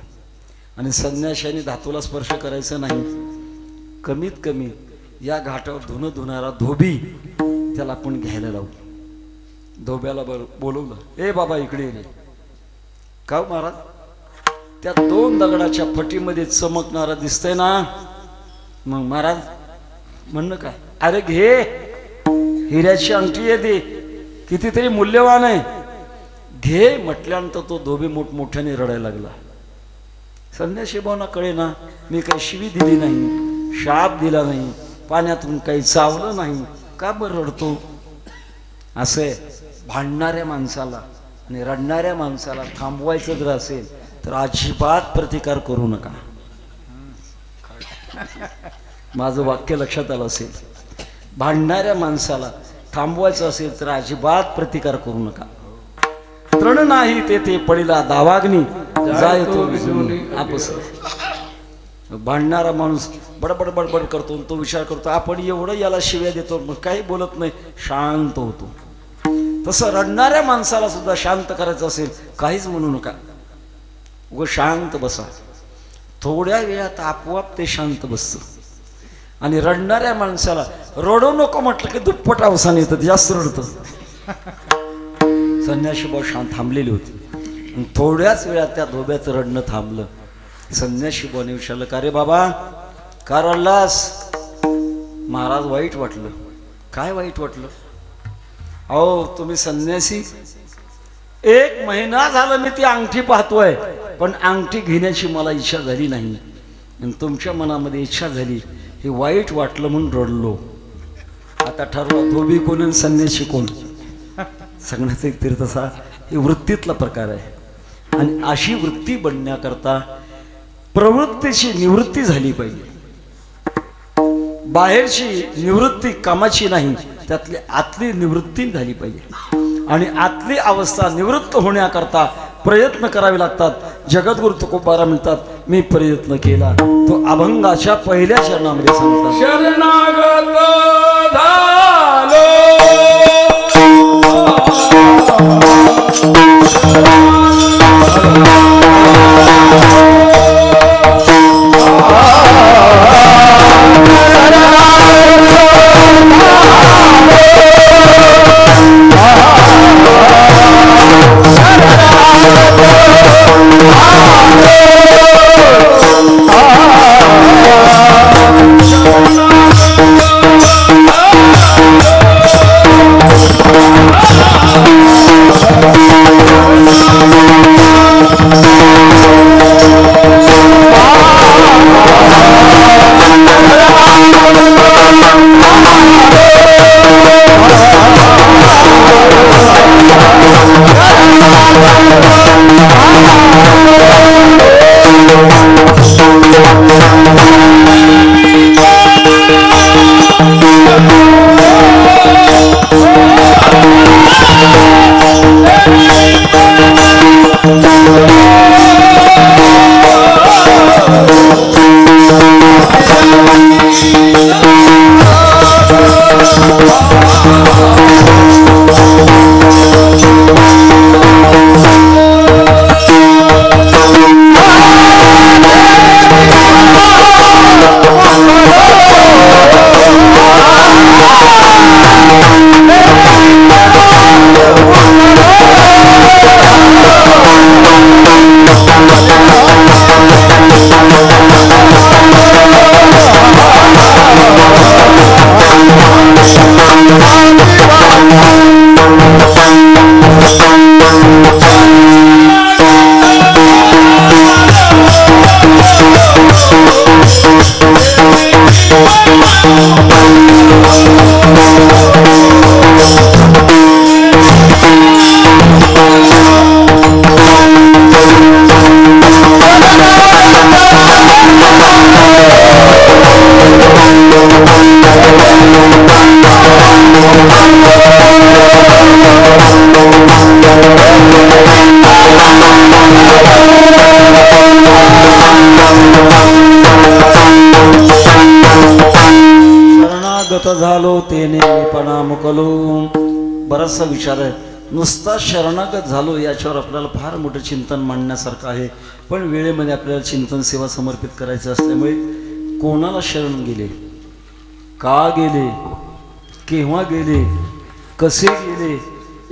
आणि संन्याशाने धातूला स्पर्श करायचा नाही. कमीत कमी या घाटावर धुणं धुणारा धोबी त्याला आपण घ्यायला लावू. धोब्याला बोलवलं, ए बाबा इकडे ये. का महाराज, त्या 2 दगडाच्या फटीमध्ये चमकणारा दिसतंय ना. मग महाराज म्हणणं काय, अरे घे, हिऱ्याची अंगठी आहे ती, कितीतरी मूल्यवान आहे, घे म्हटल्यानंतर तो धोबी मोठमोठ्याने रडायला लागला. संन्यासी भावना कळे ना, मी काही शिवी दिली नाही, शाप दिला नाही, पाण्यातून काही चावलं नाही, का बरं रडतो. असे भांडणाऱ्या माणसाला आणि रडणाऱ्या माणसाला थांबवायचं जर असेल तर अजिबात प्रतिकार करू नका. माझं वाक्य लक्षात आलं असेल. भांडणाऱ्या माणसाला थांबवायचं असेल तर अजिबात प्रतिकार करू नका. तृण नाही ते पडिला दावाग्नी, जाय तो आपस. भांडणारा माणूस बडबड बडबड करतो, तो विचार करतो आपण एवढं याला शिव्या देतो, मग काही बोलत नाही, शांत होतो. तसं रडणाऱ्या माणसाला सुद्धा शांत करायचं असेल, काहीच म्हणू नका, व शांत बसा. थोड्या वेळात आपोआप ते शांत बसतं. आणि रडणाऱ्या माणसाला रडू नको म्हटलं की दुप्पट अवसान येतं, जास्त रडतं. संन्याशी भाऊ शांत थांबलेली होती आणि थोड्याच वेळात त्या धोब्याचं रडणं थांबलं. संन्याशी भाऊने विचारलं, का रे बाबा, का रडलास. महाराज वाईट वाटलं. काय वाईट वाटलं. अहो तुम्ही संन्यासी, 1 महिना झालं मी ती अंगठी पाहतोय, पण अंगठी घेण्याची मला इच्छा झाली नाही आणि तुमच्या मनामध्ये इच्छा झाली, हे वाईट वाटलं म्हणून रडलो. आता ठरवा धोबी कोण आणि संन्यासी कोण. सांगण्याचा एक तरी तसा हे वृत्तीतला प्रकार आहे. आणि अशी वृत्ती बनण्याकरता प्रवृत्तीची निवृत्ती झाली पाहिजे. बाहेरची निवृत्ती कामाची नाही, त्यातली आतली निवृत्ती झाली पाहिजे. आणि आतली अवस्था निवृत्त होण्याकरता प्रयत्न करावे लागतात. जगद्गुरु तुकोबारा म्हणतात, मी प्रयत्न केला. तो अभंगाच्या पहिल्या चरणामध्ये सांगतात, शरणागत झालो Ah झालो तेने मीपणा मुकलो. बराचसा विचार आहे. नुसता शरणागत झालो याच्यावर आपल्याला फार मोठं चिंतन मांडण्यासारखं आहे. पण वेळेमध्ये आपल्याला चिंतन सेवा समर्पित करायचं असल्यामुळे कोणाला शरण गेले, का गेले, केव्हा गेले, कसे गेले,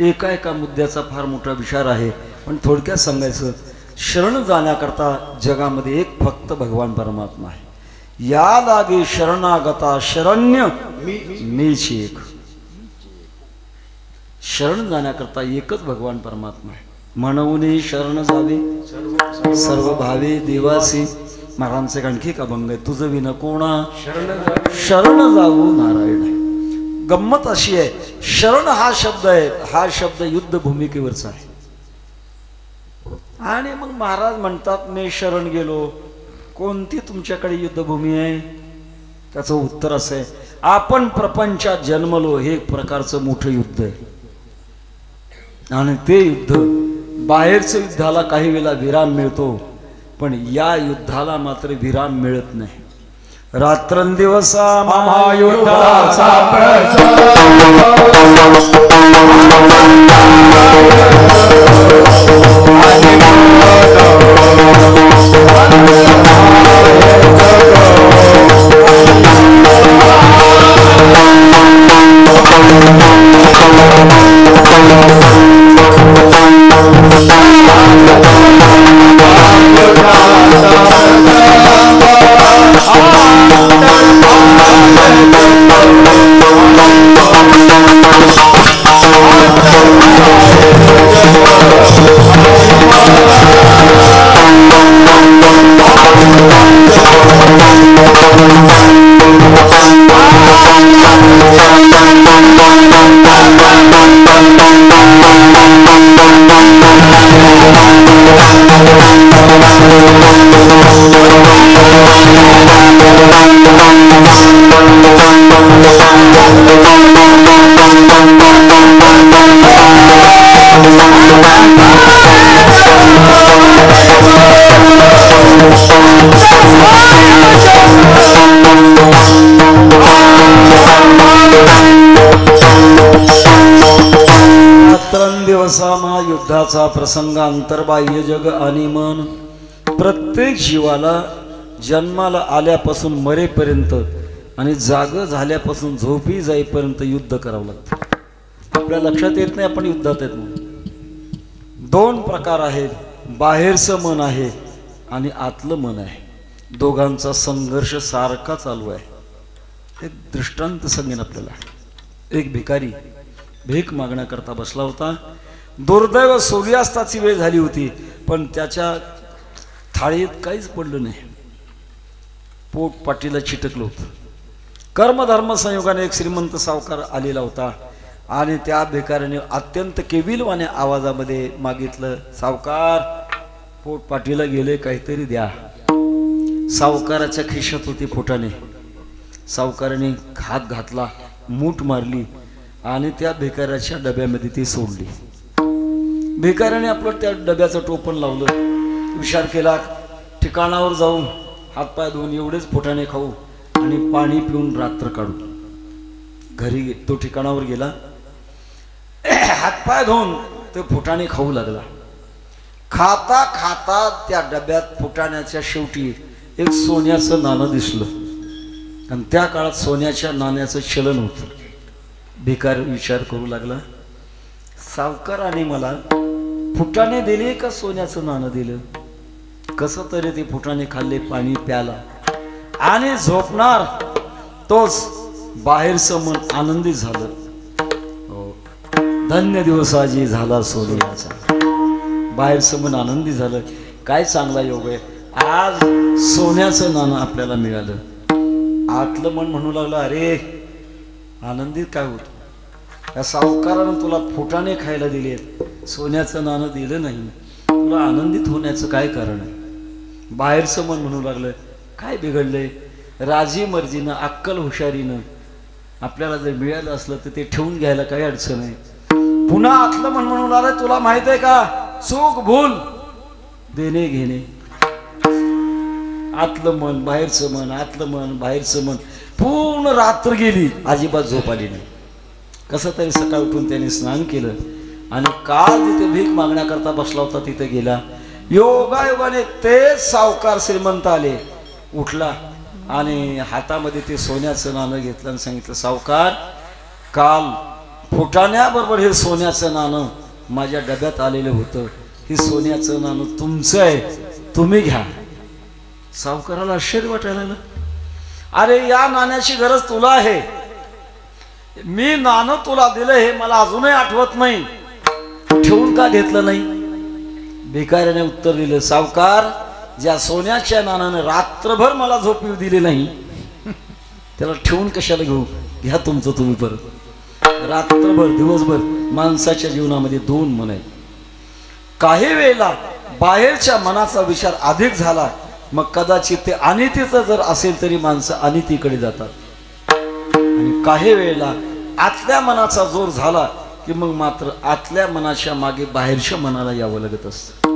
एका एका मुद्द्याचा फार मोठा विचार आहे. पण थोडक्यात सांगायचं, शरण जाण्याकरता जगामध्ये एक फक्त भगवान परमात्मा आहे. या लागे शरणागता शरण्य मीच एक. शरण जाण्याकरता एकच भगवान परमात्मा आहे. म्हणून शरण जावे सर्व भावे देवासी. महाराजांचे आणखी एक अभंग आहे, तुझं विन कोणा शरण जाऊ नारायण आहे. गंमत अशी आहे, शरण हा शब्द आहे, हा शब्द युद्ध भूमिकेवरचा आहे. आणि मग महाराज म्हणतात मी शरण गेलो. कोणती तुमच्याकडे युद्धभूमी आहे? त्याचं उत्तर असं आहे, आपण प्रपंचात जन्मलो हे एक प्रकारचं मोठं युद्ध आहे. आणि ते युद्ध, बाहेरच्या युद्धाला काही वेळेला विराम मिळतो, पण या युद्धाला मात्र विराम मिळत नाही. रात्रंदिवसा महायुद्धाचा युद्धाचा प्रसंग अंतर्बाह्य जग आणि मन. प्रत्येक जीवाला जन्माला आल्यापासून मरेपर्यंत आणि जाग झाल्यापासून झोपी जाईपर्यंत युद्ध करावं लागतं. आपल्या लक्षात येत नाही आपण युद्धात येत म्हणून. दोन प्रकार आहेत, बाहेरचं मन आहे आणि आतलं मन आहे. दोघांचा संघर्ष सारखा चालू आहे. एक दृष्टांत सांगेन आपल्याला. एक भिकारी भीक मागण्याकरता बसला होता. दुर्दैव सूर्यास्ताची वेळ झाली होती, पण त्याच्या थाळीत काहीच पडलं नाही. पोट पाटीला चिटकलं होतं. कर्मधर्म संयोगाने एक श्रीमंत सावकार आलेला होता आणि त्या भिकाऱ्याने अत्यंत केविलवाण्या आवाजामध्ये मागितलं, सावकार पोट पाटीला गेले, काहीतरी द्या. सावकाराच्या खिशात होती फुटाणे. सावकाराने हात घातला, मूठ मारली आणि त्या भिकाऱ्याच्या डब्यामध्ये ती सोडली. भिकाऱ्याने आपलं त्या डब्याचं टोपण लावलं. विचार केला, ठिकाणावर जाऊन हातपाय धुवून एवढेच फुटाणे खाऊ आणि पाणी पिऊन रात्र काढू. घरी तो ठिकाणावर गेला. हातपाय धुवून ते फुटाणे खाऊ लागला. खाता खाता त्या डब्यात फुटाण्याच्या शेवटी एक सोन्याचं नाणं दिसलं. आणि त्या काळात सोन्याच्या नाण्याचं चलन होतं. भिकार विचार करू लागला, सावकाराने मला फुटाणे दिले का सोन्याचं नाणं दिलं? कसं तरी ते फुटाणे खाल्ले, पाणी प्याला आणि झोपणार. तोच बाहेरचं मन आनंदी झालं. धन्य दिवस आजी झाला सोन्याचा. बाहेरचं मन आनंदी झालं. काय चांगला योग आहे, आज सोन्याचं नाणं आपल्याला मिळालं. आतलं मन म्हणू लागलं, अरे आनंदित काय होतो, या सावकारानं तुला फुटाणे खायला दिलेत, सोन्याचं नाणं दिलं नाही, तुला आनंदित होण्याचं काय कारण आहे? बाहेरचं मन म्हणू लागलं, काय बिघडलंय, राजी मर्जीनं अक्कल हुशारीनं आपल्याला जर मिळालं असलं तर ते ठेवून घ्यायला काही अडचण आहे. पुन्हा आतलं मन म्हणू लागलं, तुला माहित आहे का, चूक भूल देणे घेणे. आतलं मन बाहेरचं मन, आतलं मन बाहेरचं मन. पूर्ण रात्र गेली, अजिबात झोप आली नाही. कसं तरी सकाळ उठून त्याने स्नान केलं आणि काल जिथे भीक मागण्याकरता बसला होता तिथे गेला. योगायोगाने तेच सावकार श्रीमंत आले. उठला आणि हातामध्ये ते सोन्याचं नाणं घेतलं आणि सांगितलं, सावकार, काल फुटाण्याबरोबर हे सोन्याचं नाणं माझ्या डब्यात आलेलं होतं. हे सोन्याचं नाणं तुमचं आहे, तुम्ही घ्या. सावकाराला आश्चर्य वाटायला लागलं. अरे या नाण्याची गरज तुला आहे, मी नाणं तुला दिलं हे मला अजूनही आठवत नाही, ठेवून का घेतलं नाही? भिकाऱ्याने उत्तर दिलं, सावकार, ज्या सोन्याच्या नाण्यानं रात्रभर मला झोप येऊ दिली नाही त्याला ठेवून कशाला घेऊ? घ्या तुमचं तुम्ही परत. रात्रभर दिवसभर माणसाच्या जीवनामध्ये दोन मन आहेत. काही वेळेला बाहेरच्या मनाचा विचार अधिक झाला, मग कदाचित ते अनितीचं जर असेल तरी माणसं अनितीकडे जातात. आणि काही वेळेला आतल्या मनाचा जोर झाला की मग मात्र आतल्या मनाच्या मागे बाहेरच्या मनाला यावं लागत असतं.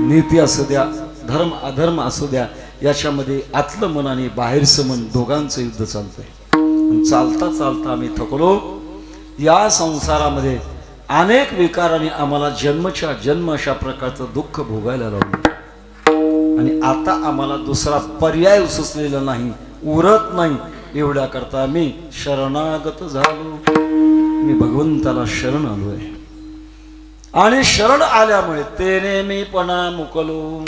नीती असू द्या, धर्म अधर्म असू द्या, याच्यामध्ये आतलं मन आणि बाहेरचं मन दोघांचं युद्ध चालतंय. चालता चालता आम्ही थकलो. या संसारामध्ये अनेक विकारांनी आम्हाला जन्मच्या जन्म अशा प्रकारचं दुःख भोगायला लावलं आणि आता आम्हाला दुसरा पर्याय सुचलेला नाही, उरत नाही. एवढ्या करता मी शरणागत झालो. मी भगवंताला शरण आलोय आणि शरण आल्यामुळे तेने मी पणा मुकलो.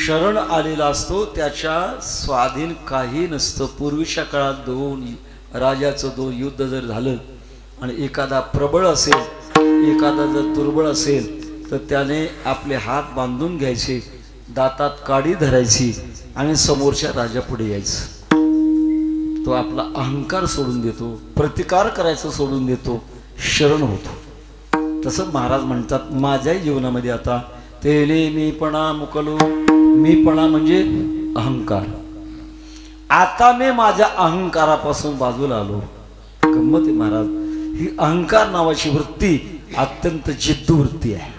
शरण आलेला असतो त्याच्या स्वाधीन काही नसतं. पूर्वीच्या काळात राजाचं दोन युद्ध जर झालं आणि एखादा प्रबळ असेल, एखादा जर दुर्बळ असेल, तर त्याने आपले हात बांधून घ्यायचे, दातात काडी धरायची आणि समोरच्या राजापुढे यायचं. तो आपला अहंकार सोडून देतो, प्रतिकार करायचं सोडून देतो, शरण होतो. तसं महाराज म्हणतात, माझ्याही जीवनामध्ये आता तेने मीपणा मुकलो. मीपणा म्हणजे अहंकार. आता मी माझ्या अहंकारापासून बाजूला आलो. गंमत आहे महाराज, ही अहंकार नावाची वृत्ती अत्यंत जिद्दू वृत्ती आहे.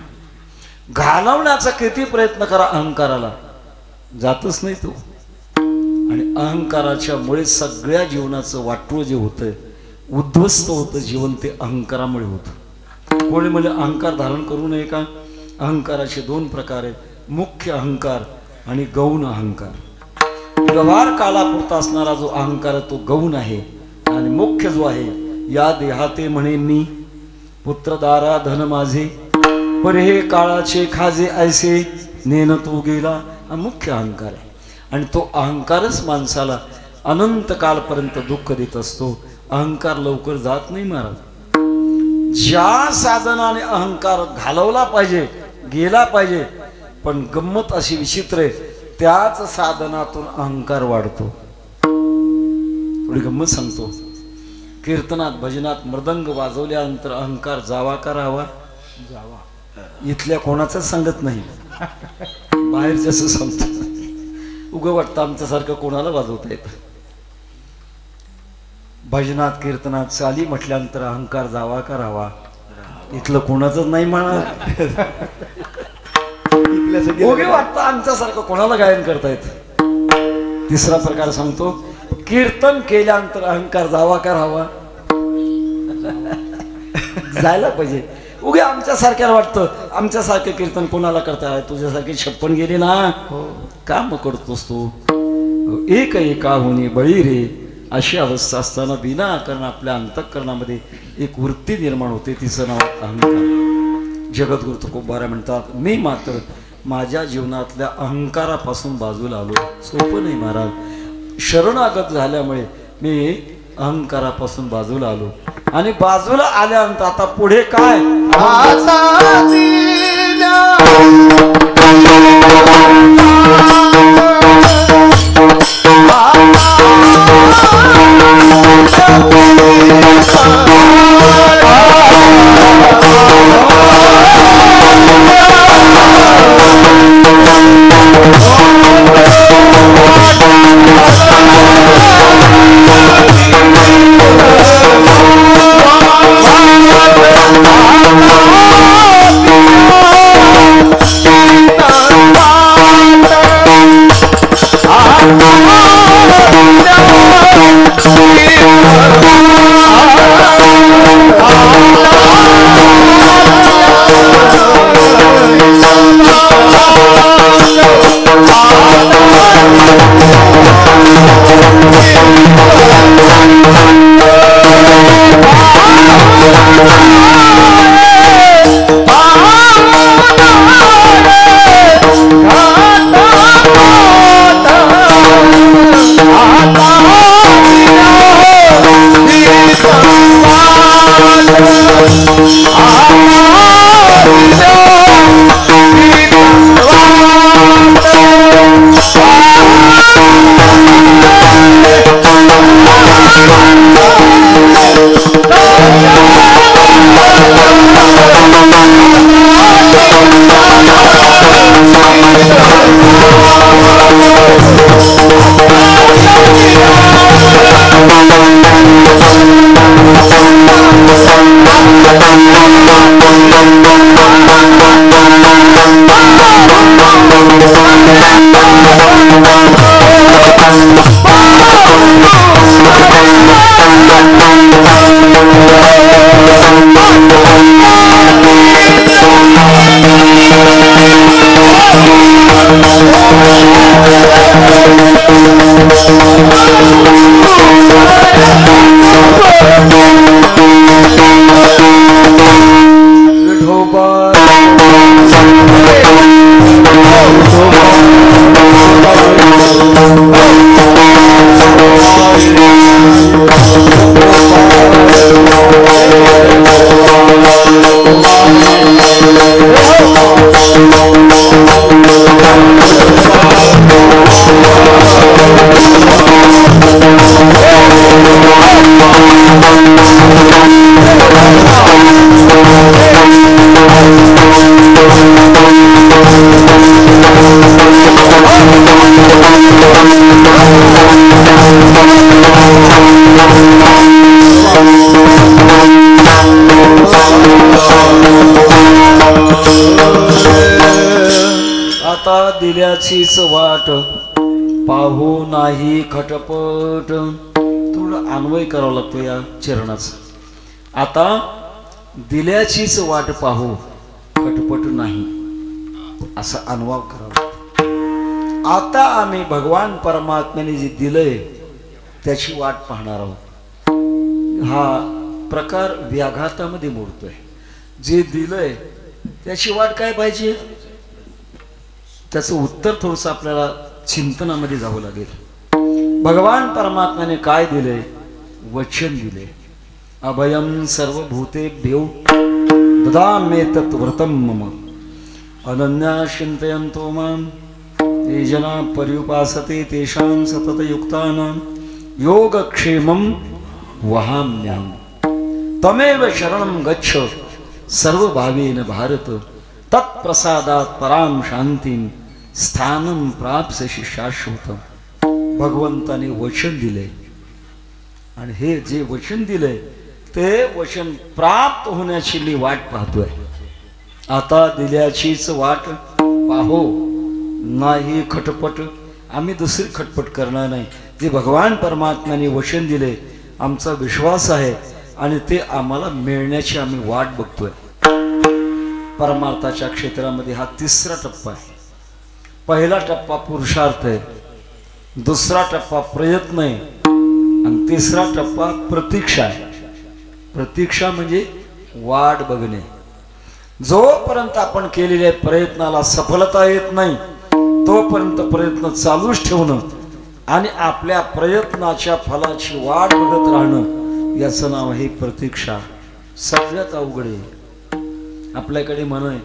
घालवण्याचा किती प्रयत्न करा अहंकाराला, जातच नाही तो. आणि अहंकाराच्या मुळे सगळ्या जीवनाचं वाटोळ जे होतं, उद्ध्वस्त होतं जीवन, ते अहंकारामुळे होतं. कोणी म्हणजे अहंकार धारण करू नये का? अहंकाराचे दोन प्रकार आहेत, मुख्य अहंकार आणि गौण अहंकार. व्यवहार कालापुरता असणारा जो अहंकार तो गौण आहे आणि मुख्य जो आहे, या देहाते म्हणे मी, पुत्रदारा धन माझे, पर हे काळाचे खाजे ऐसे, नेन तो गेला, हा मुख्य अहंकार आहे. आणि तो अहंकारच माणसाला अनंत कालपर्यंत दुःख देत असतो. अहंकार लवकर जात नाही महाराज. ज्या साधनाने अहंकार घालवला पाहिजे, गेला पाहिजे, पण गंमत अशी विचित्र आहे, त्याच साधनातून अहंकार वाढतो. थोडी गंमत सांगतो. कीर्तनात भजनात मृदंग वाजवल्यानंतर अहंकार जावा का राहावा? जावा. इथल्या कोणाचंच सांगत नाही, बाहेरच्याच सांगतो. उगं वाटतं आमच्यासारखं कोणाला वाजवता येतं. भजनात कीर्तनात चाली म्हटल्यानंतर अहंकार जावा का राहावा? इथलं कोणाचंच नाही म्हणा. उगे वाटतं आमच्यासारखं कोणाला गायन करता येतं. तिसरा प्रकार सांगतो, कीर्तन केल्यानंतर अहंकार जावा का राहावा? जायला पाहिजे. उगे आमच्यासारख्याला वाटतं आमच्यासारखे कीर्तन कोणाला करता, तुझ्यासारखी 56 गेली ना, काम करतोस तू. एक एका होणे बळी रे, अशी अवस्था असताना विनाकारण आपल्या अंतःकरणामध्ये एक वृत्ती निर्माण होते, तिचं नाव अहंकार. जगद्गुरु तुकोबारा म्हणतात, मी मात्र माझ्या जीवनातल्या अहंकारापासून बाजूला आलो. सोपं नाही महाराज. शरणागत झाल्यामुळे मी अहंकारापासून बाजूला आलो आणि बाजूला आल्यानंतर आता पुढे काय? दिल्याचीच वाट पाहू नाही खटपट. थोडं अन्वय करावं लागतो या चरणाचा. आता दिल्याचीच वाट पाहू खटपट नाही असा अनुवाद करावा. आता आम्ही भगवान परमात्म्याने जे दिलंय त्याची वाट पाहणार आहोत. हा प्रकार व्याघातामध्ये मोडतोय. जे दिलंय त्याची वाट काय पाहिजे, त्याचं उत्तर थोडंसं आपल्याला चिंतनामध्ये जावं लागेल. भगवान परमात्म्याने काय दिले, वचन दिले. अभयम सर्वभूतेभ्यो ददाम्ये तत्व्रतं मम अनन्या चिंतयन्तो मां ये जना पर्युपासते तेषां सततयुक्तानां योगक्षेमं वहाम्यहम्. तमेव शरणं गच्छ सर्वभावेन भारत तत्प्रसादात् परां शांतीं स्थानं प्राप्स्यसि शाश्वतम्. भगवंताने वचन दिले आणि हे जे वचन दिले ते वचन प्राप्त होण्याची मी वाट पाहतोय. आता दिल्याचीच वाट पाहो नाही खटपट. आम्ही दुसरी खटपट करणार नाही. जे भगवान परमात्म्याने वचन दिले आमचा विश्वास आहे आणि ते आम्हाला मिळण्याची आम्ही वाट बघतोय. परमार्थाच्या क्षेत्रामध्ये हा तिसरा टप्पा आहे. पहिला टप्पा पुरुषार्थ आहे, दुसरा टप्पा प्रयत्न आहे आणि तिसरा टप्पा प्रतीक्षा आहे. प्रतीक्षा म्हणजे वाट बघणे. जोपर्यंत आपण केलेल्या प्रयत्नाला सफलता येत नाही तोपर्यंत प्रयत्न चालूच ठेवणं आणि आपल्या प्रयत्नाच्या फलाची वाट बघत राहणं याचं नाव आहे प्रतीक्षा. सगळ्यात अवघड आहे. आपल्याकडे म्हण आहे,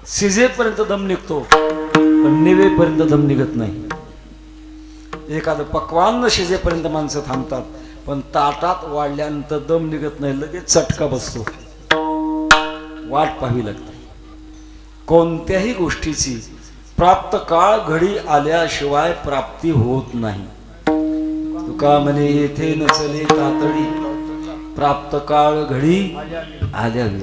शिजेपर्यंत दम निघतो पण निवेपर्यंत दम निघत नाही. एखादं पक्वान्न शिजेपर्यंत माणसं थांबतात पण ताटात वाढल्यानंतर दम निघत नाही, लगेच चटका बसतो. वाट पाहावी लागते. कोणत्याही गोष्टीची प्राप्त काळ घडी आल्याशिवाय प्राप्ती होत नाही. तुका म्हणे येथे नचले तातडी प्राप्त काळ घडी आल्यावी.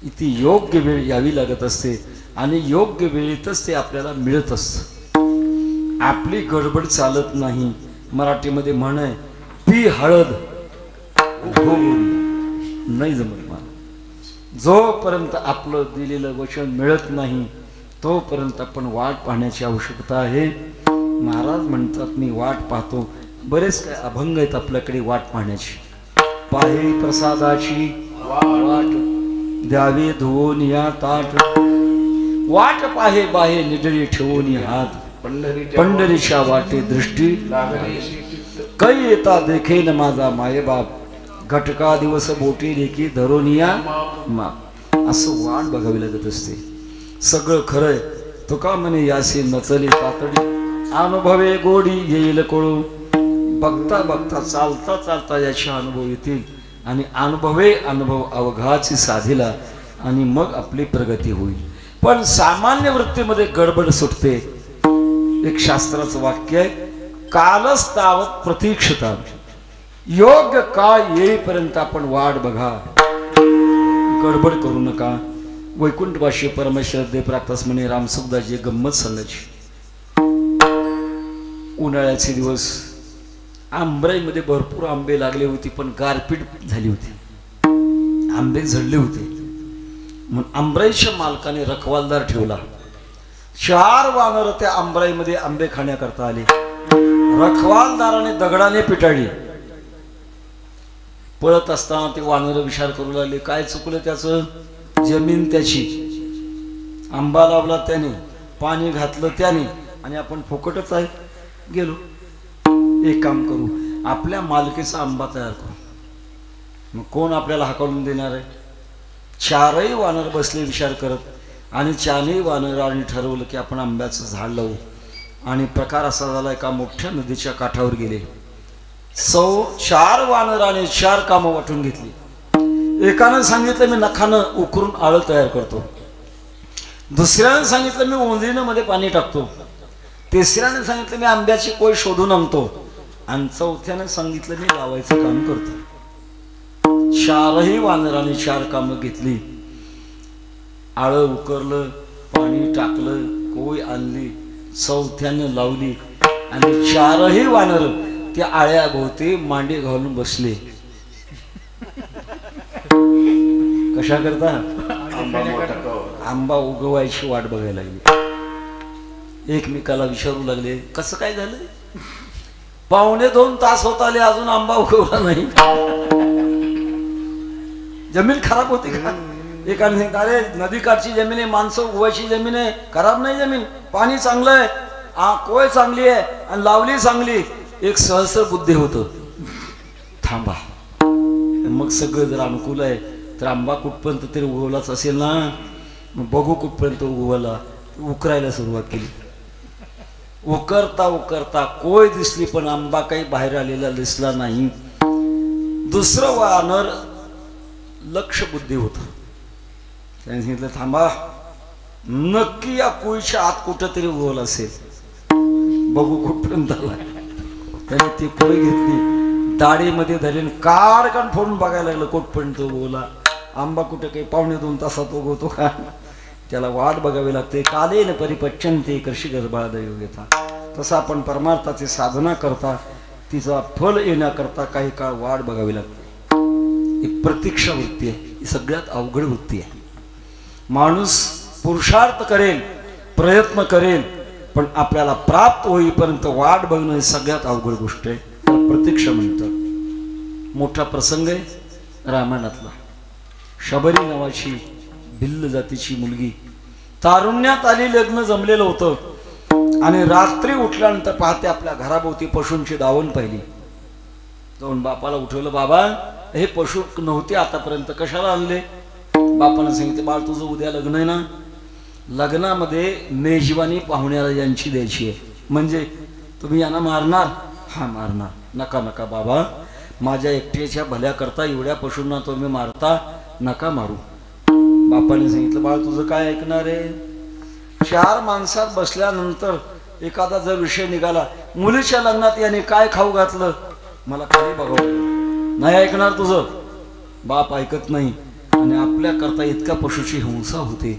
इथे योग्य वेळ यावी लागत असते आणि योग्य वेळेतच ते आपल्याला मिळत असतं. आपली गडबड चालत नाही. मराठीमध्ये म्हण आहे, पी हळद नाही जमत. जोपर्यंत आपलं दिलेलं वचन मिळत नाही तोपर्यंत आपण वाट पाहण्याची आवश्यकता आहे. महाराज म्हणतात मी वाट पाहतो. बरेच काय अभंग आहेत आपल्याकडे वाट पाहण्याची. पाहे प्रसादाची वाट द्यावे धुवून या ताट वाट पाहे बाहे निडळी ठेवून हात पंढरीच्या वाटे दृष्टी कै येता देखेन माझा मायबाप घटका दिवस बोटी देखी धरोनिया माप. असं वाट बघावी लागत असते. सगळं खरंय. तुका म्हणे यासी नचली तातडी अनुभवे गोडी येईल कळू. बघता बघता चालता चालता याचे अनुभव येतील आणि अनुभवे अनुभव अवघाची साधीला आणि मग आपली प्रगती होईल. पण सामान्य वृत्तीमध्ये गडबड सुटते. एक शास्त्राचं वाक्य आहे, कालच तावत प्रतीक्षता. योग्य काळ येईपर्यंत आपण वाट बघा, गडबड करू नका. वैकुंठवासी परमेश्वर प्राप्तास म्हणे रामसुखदासजी गंमत सांगायची. उन्हाळ्याचे दिवस आंबराईमध्ये भरपूर आंबे लागले होते पण गारपीट झाली होती, आंबे झडले होते. म्हणून आंबराईच्या मालकाने रखवालदार ठेवला. 4 वानर त्या आंबराईमध्ये आंबे खाण्याकरता आले. रखवालदाराने दगडाने पिटाळली. पळत असताना ते वानर विचार करू लागले, काय चुकलं त्याचं? जमीन त्याची, आंबा लावला त्याने, पाणी घातलं त्याने आणि आपण फुकटच आहे गेलो. एक काम करू, आपल्या मालकीचा आंबा तयार करू. मग कोण आपल्याला हाकलून देणार आहे? 4ही वानर बसले विचार करत आणि 4ही वानरांनी ठरवलं की आपण आंब्याचं झाड लावू. आणि प्रकार असा झाला, एका मोठ्या नदीच्या काठावर गेले. 4 वानराने 4 कामं वाटून घेतली. एकानं सांगितलं मी नखानं उकरून आळ तयार करतो. दुसऱ्यानं सांगितलं मी ओंजळीनं मध्ये पाणी टाकतो. तिसऱ्याने सांगितलं मी आंब्याची कोय शोधून आणतो. आणि चौथ्याने सांगितलं मी लावायचं काम करतो. 4ही वानराने 4 कामं घेतली. आळ उकरलं, पाणी टाकलं, कोय आणली, चौथ्यानं लावली आणि चारही वानर त्या आळ्याभोवती मांडी घालून बसले. कशा करता? आंबा उगवायची वाट बघायला लागली. एकमेकाला विचारू लागले कसं काय झालं. 1.25 तास होत आले अजून आंबा उगवला नाही. जमीन खराब होती का? एकाने सांगितलं अरे नदीकाठची जमीन आहे, माणसं उगवायची जमीन आहे, खराब नाही जमीन, पाणी चांगलं आहे, कोय चांगली आहे आणि लावली चांगली. एक सहस्र बुद्धी होतं. थांबा, मग सगळं जर अनुकूल आहे तर आंबा कुठपर्यंत तरी उगवलाच असेल ना, मग बघू कुठपर्यंत उगवला. उकरायला सुरुवात केली. उकरता उकरता कोय दिसली पण आंबा काही बाहेर आलेला दिसला नाही. दुसरं वानर लक्ष बुद्धी होत. त्याने सांगितलं थांबा, नक्की या कोयच्या आत कुठंतरी उगवला असेल, बघू कुठपर्यंत आला. त्याने ती कोय घेतली, दाढीमध्ये धरून कारकन फोडून बघायला लागलं कुठपर्यंत उगवला. आंबा कुठे काही 1.25 तासात उगवतो का? त्याला वाट बघावी लागते. कालेन परिपच्यन्ते कृषी गर्भादयोग्यता. तसं आपण परमार्थाची साधना करता तिचा फल येण्याकरता काही काळ वाट बघावी लागते. ही प्रतीक्षा वृत्ती आहे, ही सगळ्यात अवघड वृत्ती आहे. माणूस पुरुषार्थ करेल, प्रयत्न करेल, पण आपल्याला प्राप्त होईपर्यंत वाट बघणं ही सगळ्यात अवघड गोष्ट आहे. प्रतीक्षा म्हणतात. मोठा प्रसंग आहे रामायणातला. शबरी नावाची भिल्ल जातीची मुलगी तारुण्यात आली, लग्न जमलेलं होतं आणि रात्री उठल्यानंतर पाहते आपल्या घराभोवती पशूंची दावण पाहिली. जाऊन बापाला उठवलं, बाबा हे पशु नव्हते आतापर्यंत, कशाला आणले? बापानं सांगितलं बाळ तुझं उद्या लग्न आहे ना, लग्नामध्ये मेजवानी पाहुण्याला यांची द्यायची आहे, म्हणजे तुम्ही यांना मारणार? हा मारणार. नका नका बाबा, माझ्या एकट्याच्या भल्या करता एवढ्या पशूंना तुम्ही मारता, नका मारू. बापाने सांगितलं बाळ तुझं काय ऐकणार आहे? 4 माणसात बसल्यानंतर एखादा जर विषय निघाला, मुलीच्या लग्नात याने काय खाऊ घातलं, मला खाली बघावं, नाही ऐकणार तुझं. बाप ऐकत नाही आणि आपल्या करता इतक्या पशुची हिंसा होते.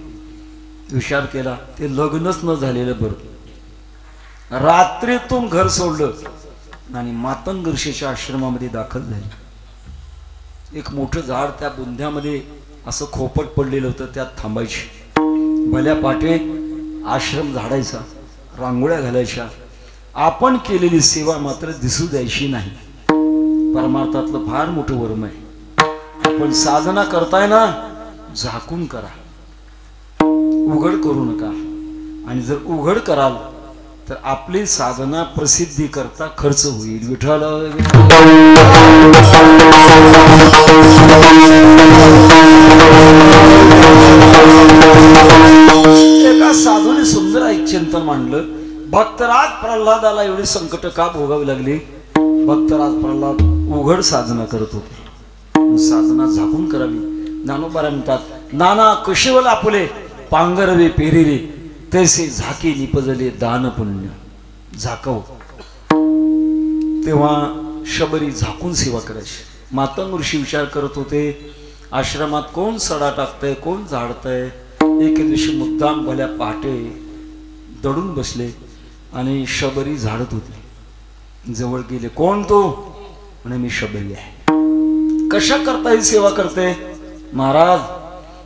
विचार केला ते लग्नच न झालेलं बरं. रात्रीतून घर सोडलं आणि मातंग ऋषीच्या आश्रमामध्ये दाखल झाले. एक मोठं झाड त्या बुंध्यामध्ये असं खोपट पडलेलं होतं, त्यात थांबायची. भल्या पाटे आश्रम झाडायचा, रांगोळ्या घालायच्या. आपण केलेली सेवा मात्र दिसू द्यायची नाही. परमार्थातलं फार मोठं वर्म आहे. आपण साधना करताय ना, झाकून करा, उघड करू नका. आणि जर उघड कराल तर आपली साधना प्रसिद्धी करता खर्च होईल. विठ्ठल एका साधूने सुंदर एक चिंतन मांडलं. भक्तराज प्रल्हादाला एवढी संकट का भोगावी लागली? भक्तराज प्रल्हाद उघड साधना करत होते. साधना झाकून करावी. ज्ञानोबा म्हणतात, नाना कशिवल आपुले पांगरवे पेरिरे, तैसे झाकी निपजले दान पुण्य. झाकव. तेव्हा शबरी झाकून सेवा करायची. मातंग ऋषी विचार करत होते, आश्रमात कोण सडा टाकतंय, कोण झाडतंय. एके दिवशी मुद्दाम भल्या पहाटे दडून बसले आणि शबरी झाडत होती. जवळ गेले, कोण तो? म्हणे मी शबरी आहे. कशा करता ही सेवा करते? महाराज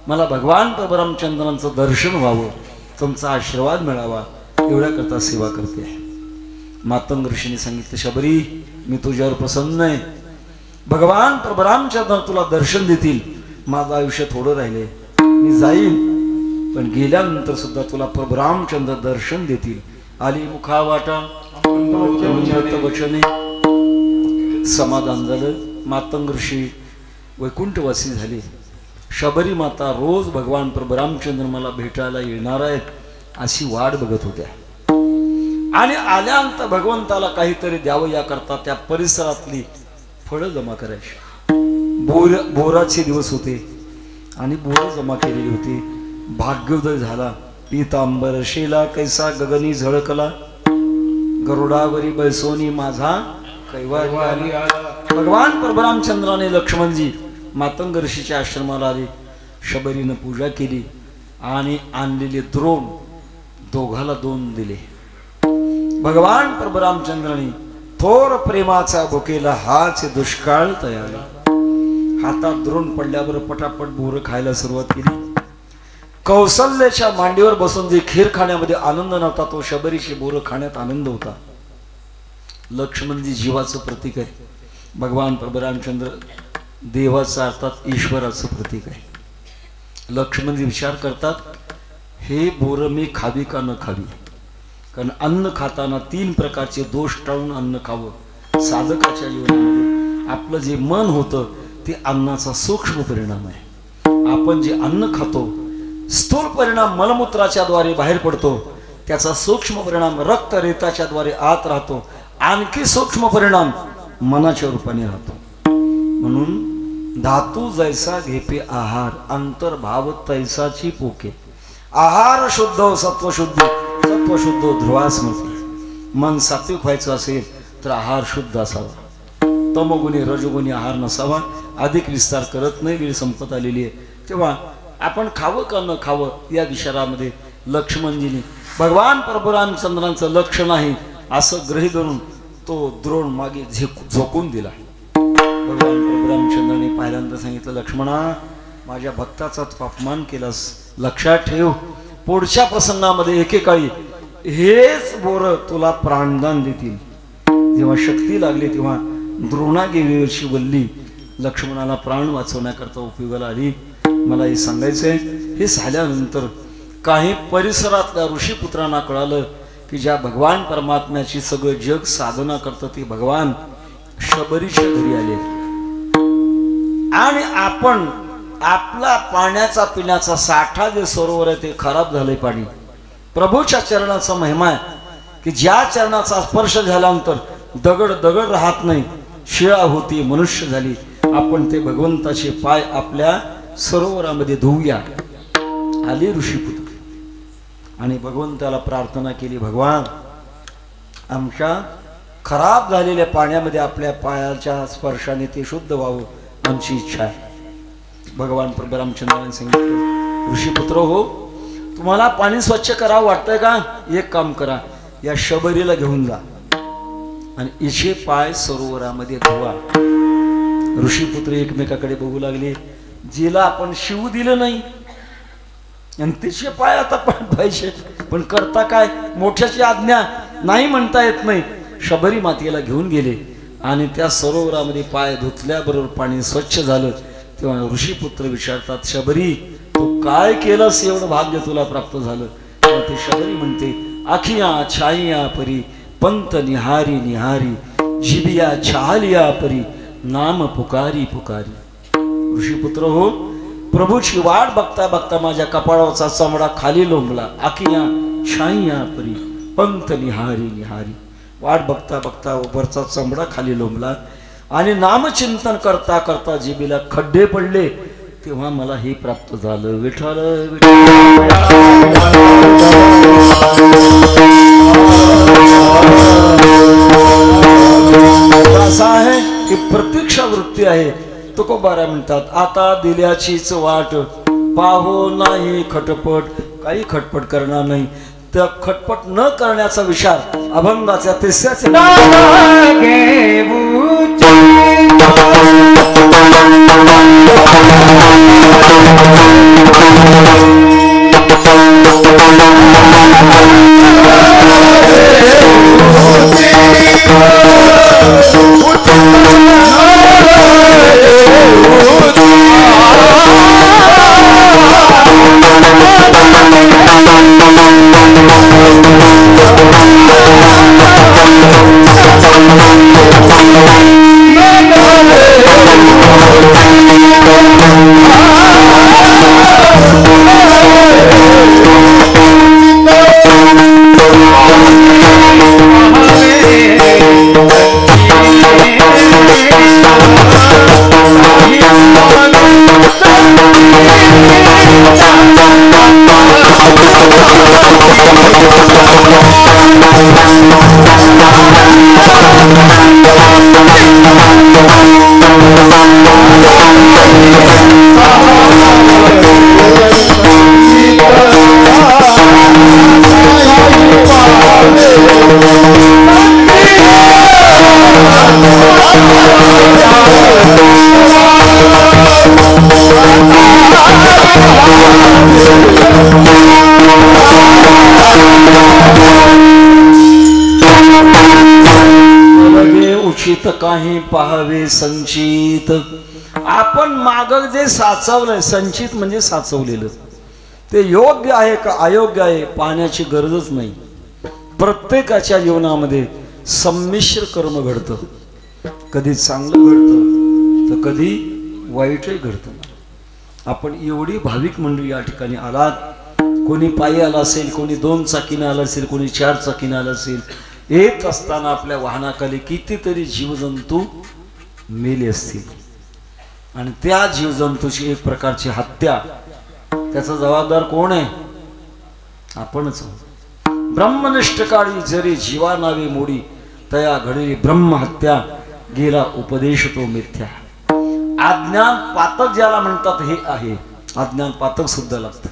मला भगवान परमचंद्रांचं दर्शन व्हावं, तुमचा आशीर्वाद मिळावा, एवढ्या करता सेवा करते. मातंग ऋषीने सांगितलं, शबरी मी तुझ्यावर प्रसन्न आहे. भगवान परमचंद्र तुला दर्शन देतील. माझं आयुष्य थोडं राहिले, मी जाईन, पण गेल्यानंतर सुद्धा तुला परमचंद्र दर्शन देतील. आली मुखावाटा वचने. समाधान झालं. मातंग ऋषी वैकुंठवासी झाले. शबरी माता रोज भगवान परमचंद्र मला भेटायला येणार आहेत अशी वाट बघत होत्या. आणि आल्यानंतर भगवंताला काहीतरी द्यावं याकरता त्या परिसरातली फळं जमा करायची. बोराचे दिवस होते आणि बोरं जमा केलेली होती. भाग्योदय झाला. पीतांबर शेला कैसा गगनी झळकला, गरुडावरी बैसोनी माझा कैवारी आली. भगवान परमचंद्राने लक्ष्मणजी मातंग ऋषीच्या आश्रमाला आले. शबरीनं पूजा केली आणि आणलेले द्रोण दोघाला 2 दिले. भगवान प्रभू रामचंद्रांनी थोर प्रेमाचा भुकेला हाच दुष्काळ तयार. हातात द्रोण पडल्यावर पटापट बोर खायला सुरुवात केली. कौशल्याच्या मांडीवर बसून जे खीर खाण्यामध्ये आनंद नव्हता तो शबरीची बोर खाण्यात आनंद होता. लक्ष्मणजी जीवाचं प्रतीक आहे. भगवान प्रभू रामचंद्र देवाचं अर्थात ईश्वराचं प्रतीक आहे. लक्ष्मणजी विचार करतात, हे बोर मी खावी का न खावी. कारण अन्न खाताना 3 प्रकारचे दोष टाळून अन्न खावं. साधकाच्या जीवनामध्ये आपलं जे मन होतं ते अन्नाचा सूक्ष्म परिणाम आहे. आपण जे अन्न खातो स्थूल परिणाम मलमूत्राच्या द्वारे बाहेर पडतो, त्याचा सूक्ष्म परिणाम रक्त रेताच्या द्वारे आत राहतो, आणखी सूक्ष्म परिणाम मनाच्या रूपाने राहतो. म्हणून धातू जैसा घेपे आहार अंतर्भाव तैसाची पोके. आहार शुद्ध सत्वशुद्ध सत्वशुद्ध ध्रुवास्मृती. मन सात्विक व्हायचं असेल तर आहार शुद्ध असावा. तमोगुणी रजोगुणी आहार नसावा. अधिक विस्तार करत नाही, वेळ संपत आलेली आहे. तेव्हा आपण खावं का न खावं या विचारामध्ये लक्ष्मणजीने भगवान प्रभू रामचंद्रांचं लक्ष नाही असं गृहीत धरून तो द्रोण मागे झोकून दिला. भगवान प्रभू रामचंद्रांनी पहिल्यांदा सांगितलं, लक्ष्मणा माझ्या भक्ताचा तू अपमान केलास, लक्षात ठेव. पुढच्या प्रसंगामध्ये एकेकाळी हेच बोर तुला प्राणदान देतील. जेव्हा शक्ती लागली तेव्हा द्रोणागिरीवरची वल्ली लक्ष्मणाला प्राण वाचवण्याकरता उपयोगाला आली. मला हे सांगायचंय, हे झाल्यानंतर काही परिसरातल्या ऋषीपुत्रांना कळालं की ज्या भगवान परमात्म्याची सगळं जग साधना करतं ते भगवान शबरीच्या घरी आले. आणि आपण आपला पाण्याचा पिण्याचा साठा जे सरोवर आहे ते खराब झालंय पाणी. प्रभूच्या चरणाचा महिमा आहे की ज्या चरणाचा स्पर्श झाल्यानंतर दगड दगड राहत नाही, शिळा होती, मनुष्य झाली. आपण ते भगवंताचे पाय आपल्या सरोवरामध्ये धुऊया. आले ऋषीपुत्र आणि भगवंताला प्रार्थना केली, भगवान आमच्या खराब झालेल्या पाण्यामध्ये आपल्या पायाच्या स्पर्शाने ते शुद्ध व्हावं आमची इच्छा आहे. भगवान प्रभू रामचंद्रांनी सांगितलं, ऋषीपुत्र हो, तुम्हाला पाणी स्वच्छ करावं वाटतंय का? एक काम करा, या शबरीला घेऊन जा आणि इशे पाय सरोवरामध्ये धुवा. ऋषीपुत्र एकमेकाकडे बघू लागले. जिला आपण शिव दिलं नाही आणि तिचे पाय आता पण पाहिजे, पण करता काय? मोठ्याची आज्ञा नाही म्हणता येत नाही. शबरी मातेला घेऊन गेले आणि त्या सरोवरामध्ये पाय धुतल्याबरोबर पाणी स्वच्छ झालं. तेव्हा ऋषीपुत्र विचारतात, शबरी तू काय केलंस एवढं भाग्य तुला प्राप्त झालं? तेव्हा ते शबरी म्हणते, आखिया छाईया परी पंत निहारी निहारी जिबिया छालिया परी नाम पुकारी पुकारी. ऋषीपुत्र हो, प्रभूची वाट बघता बघता माझ्या कपाळाचा चमडा खाली लोंबला. आखिया छाईया परी पंत निहारी निहारी. वाट बघता बघता वरचा चमडा खाली लोंबला आणि नामचिंतन करता करता जिबीला खड्डे पडले. तेव्हा मला हे प्राप्त झालं. विठ्ठल असं आहे की प्रतीक्षा वृत्ती आहे. तुकोबारा म्हणतात, आता दिल्याचीच वाट पाहो नाही खटपट. काही खटपट करणार नाही. त्या खटपट न करण्याचा विचार अभंगाच्या 3ऱ्या निश्चित काही पाहावे संचित. आपण माग जे साचवलंय, संचित म्हणजे साचवलेलं, ते योग्य आहे का अयोग्य आहे पाहण्याची गरजच नाही. प्रत्येकाच्या जीवनामध्ये संमिश्र कर्म घडतं. कधी चांगलं घडतं तर कधी वाईटही घडतं. आपण एवढी भाविक मंडळी या ठिकाणी आलात. कोणी पायी आला असेल, कोणी 2 चाकीने आला असेल, कोणी 4 चाकीने आला असेल. येत असताना आपल्या वाहनाखाली कितीतरी जीवजंतू मेले असतील आणि त्या जीवजंतूची एक प्रकारची हत्या, त्याचा जबाबदार कोण आहे? आपणच आहोत. ब्रह्मनिष्ठ काळी जरी जीवा नावे मोडी, तया घडली ब्रह्महत्या, गेला उपदेश तो मिथ्या. अज्ञान पातक ज्याला म्हणतात हे आहे. अज्ञान पातक सुद्धा लागतं.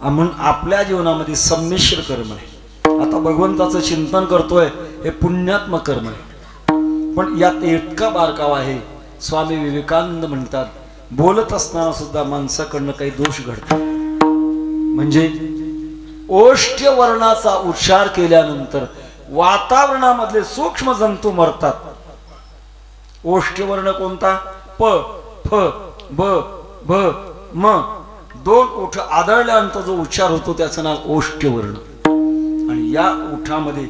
म्हणून आपल्या जीवनामध्ये संमिश्र कर्म आहे. आता भगवंताचं चिंतन करतोय हे पुण्यात्मक कर्म आहे. पण यात इतका बारकावा आहे. स्वामी विवेकानंद म्हणतात, बोलत असताना सुद्धा माणसाकडनं काही दोष घडतात. म्हणजे ओष्ठ्य वर्णाचा उच्चार केल्यानंतर वातावरणामधले सूक्ष्म जंतू मरतात. ओष्ठ्य वर्ण कोणता? प, फ, ब, भ, म. 2 ओठ आदळल्यानंतर जो उच्चार होतो त्याचं नाव ओष्ठ्य वर्ण. आणि या ओठामध्ये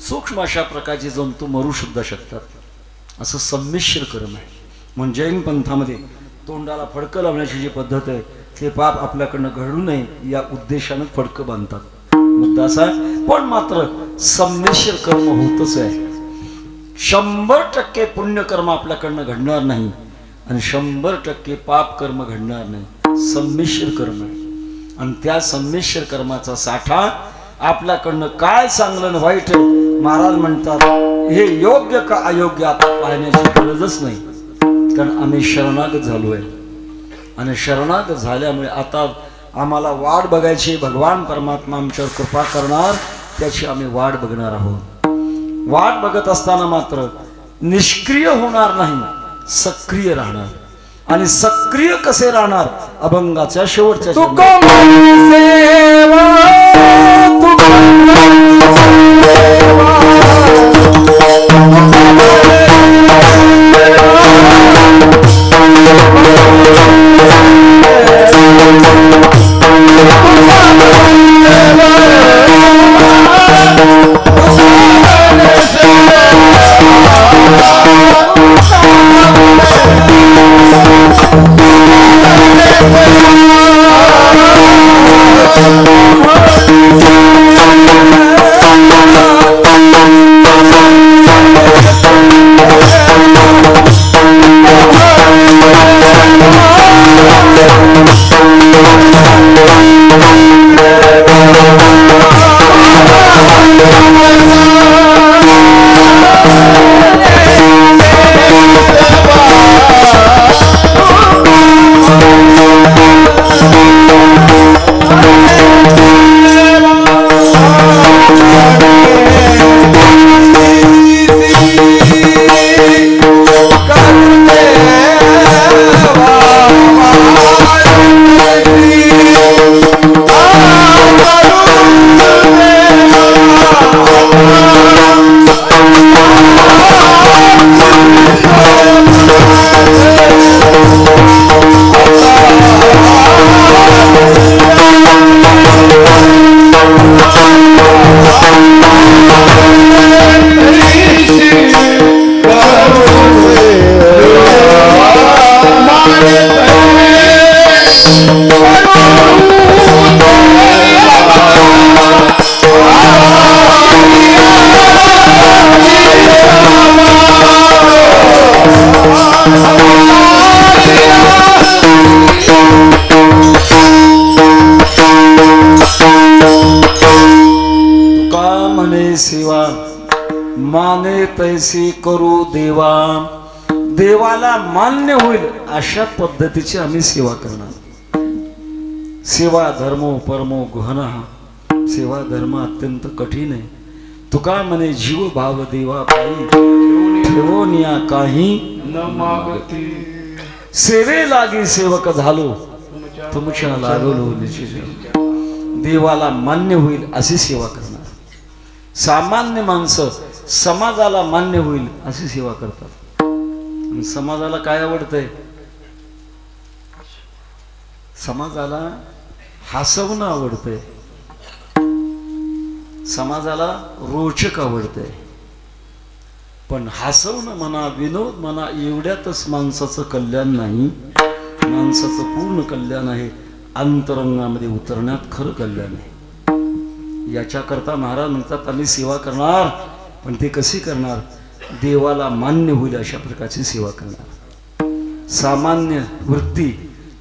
सूक्ष्म अशा प्रकारचे जंतू मरू सुद्धा शकतात. असं संमिश्र कर्म आहे. म्हणून जैन पंथामध्ये तोंडाला फडकं लावण्याची जी पद्धत आहे, ते पाप आपल्याकडनं घडू नये या उद्देशानं फडकं बांधतात. मुद्दा असा आहे. पण मात्र संमिश्र कर्म होतच आहे. 100% पुण्यकर्म आपल्याकडनं घडणार नाही आणि 100% पाप कर्म घडणार नाही. संमिश्र कर्म आहे. आणि त्या संमिश्र कर्माचा साठा आपल्याकडनं काय चांगलं आणि वाईट आहे, महाराज म्हणतात हे योग्य का अयोग्य आता पाहण्याची गरजच नाही. कारण आम्ही शरणागत झालो आहे आणि शरणागत झाल्यामुळे आता आम्हाला वाट बघायची. भगवान परमात्मा आमच्यावर कृपा करणार, त्याची आम्ही वाट बघणार आहोत. वाट बघत असताना मात्र निष्क्रिय होणार नाही, सक्रिय राहणार. आणि सक्रिय कसे राहणार? अभंगाच्या शेवटच्या माने तैसी करू देवा. देवाला मान्य होईल अशा पद्धतीची आम्ही सेवा करणार. सेवा धर्मो परमो गहना. सेवा धर्म अत्यंत कठीण आहे. तुका म्हणे जीव भाव देवा पायी, ठेवोनिया काही न मागती. सेवे लागी सेवक झालो, तुमच्या लागलो निश्चित. देवाला मान्य होईल अशी सेवा करणार. सामान्य माणसं समाजाला मान्य होईल अशी सेवा करतात. आणि समाजाला काय आवडतंय? समाजाला हसवणं आवडतंय, समाजाला रोचक आवडतंय. पण हसवणं म्हणा, विनोद म्हणा, एवढ्यातच माणसाचं कल्याण नाही. माणसाचं पूर्ण कल्याण आहे अंतरंगामध्ये उतरण्यात खरं कल्याण आहे. याच्याकरता महाराज म्हणतात आम्ही सेवा करणार, पण ते कशी करणार? देवाला मान्य होईल अशा प्रकारची सेवा करणार. सामान्य वृत्ती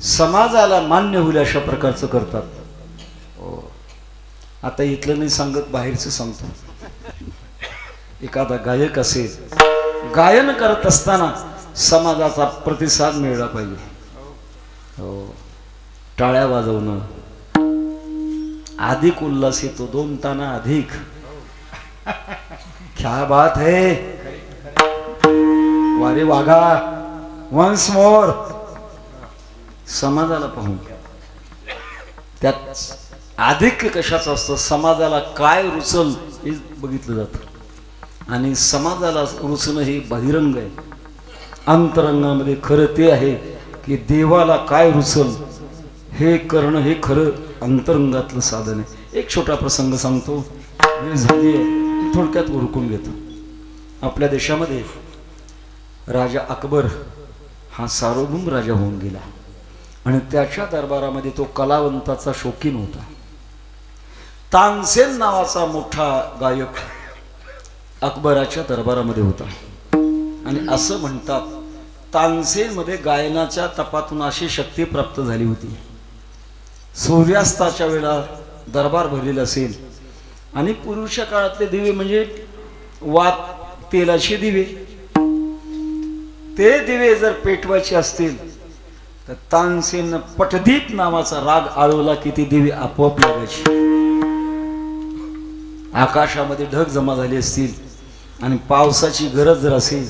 समाजाला मान्य होईल अशा प्रकारचं करतात. आता इथलं नाही सांगत, बाहेरचं सांगतो. एखादा गायक असेल, गायन करत असताना समाजाचा प्रतिसाद मिळाला पाहिजे. हो, टाळ्या वाजवणं, अधिक उल्हास येतो, 2 ताना अधिक. क्या बात है, वारे वागा, वन्स मोर. समाजाला पाहून त्यात अधिक कशाचं असतं? समाजाला काय रुचल हे बघितलं जातं. आणि समाजाला रुचणं हे बहिरंग आहे. अंतरंगामध्ये खरं ते आहे की देवाला काय रुचल हे करणं हे खरं अंतरंगातलं साधन आहे. एक छोटा प्रसंग सांगतो, वेळ झाली आहे, थोडक्यात उरकून घेतो. आपल्या देशामध्ये राजा अकबर हा सार्वभौम राजा होऊन गेला आणि त्याच्या दरबारामध्ये तो कलावंताचा शौकीन होता. तानसेन नावाचा मोठा गायक अकबराच्या दरबारामध्ये होता. आणि असं म्हणतात तानसेन मध्ये गायनाच्या तपातून अशी शक्ती प्राप्त झाली होती. सूर्यास्ताच्या वेळा दरबार भरलेला असेल आणि पूर्वीच्या काळातले दिवे म्हणजे तेलाचे दिवे, ते दिवे जर पेटवायचे असतील तर तानसेन पटदीप नावाचा राग आळवला की ती दिवे आपोआप लागायची. आकाशामध्ये ढग जमा झाले असतील आणि पावसाची गरज जर असेल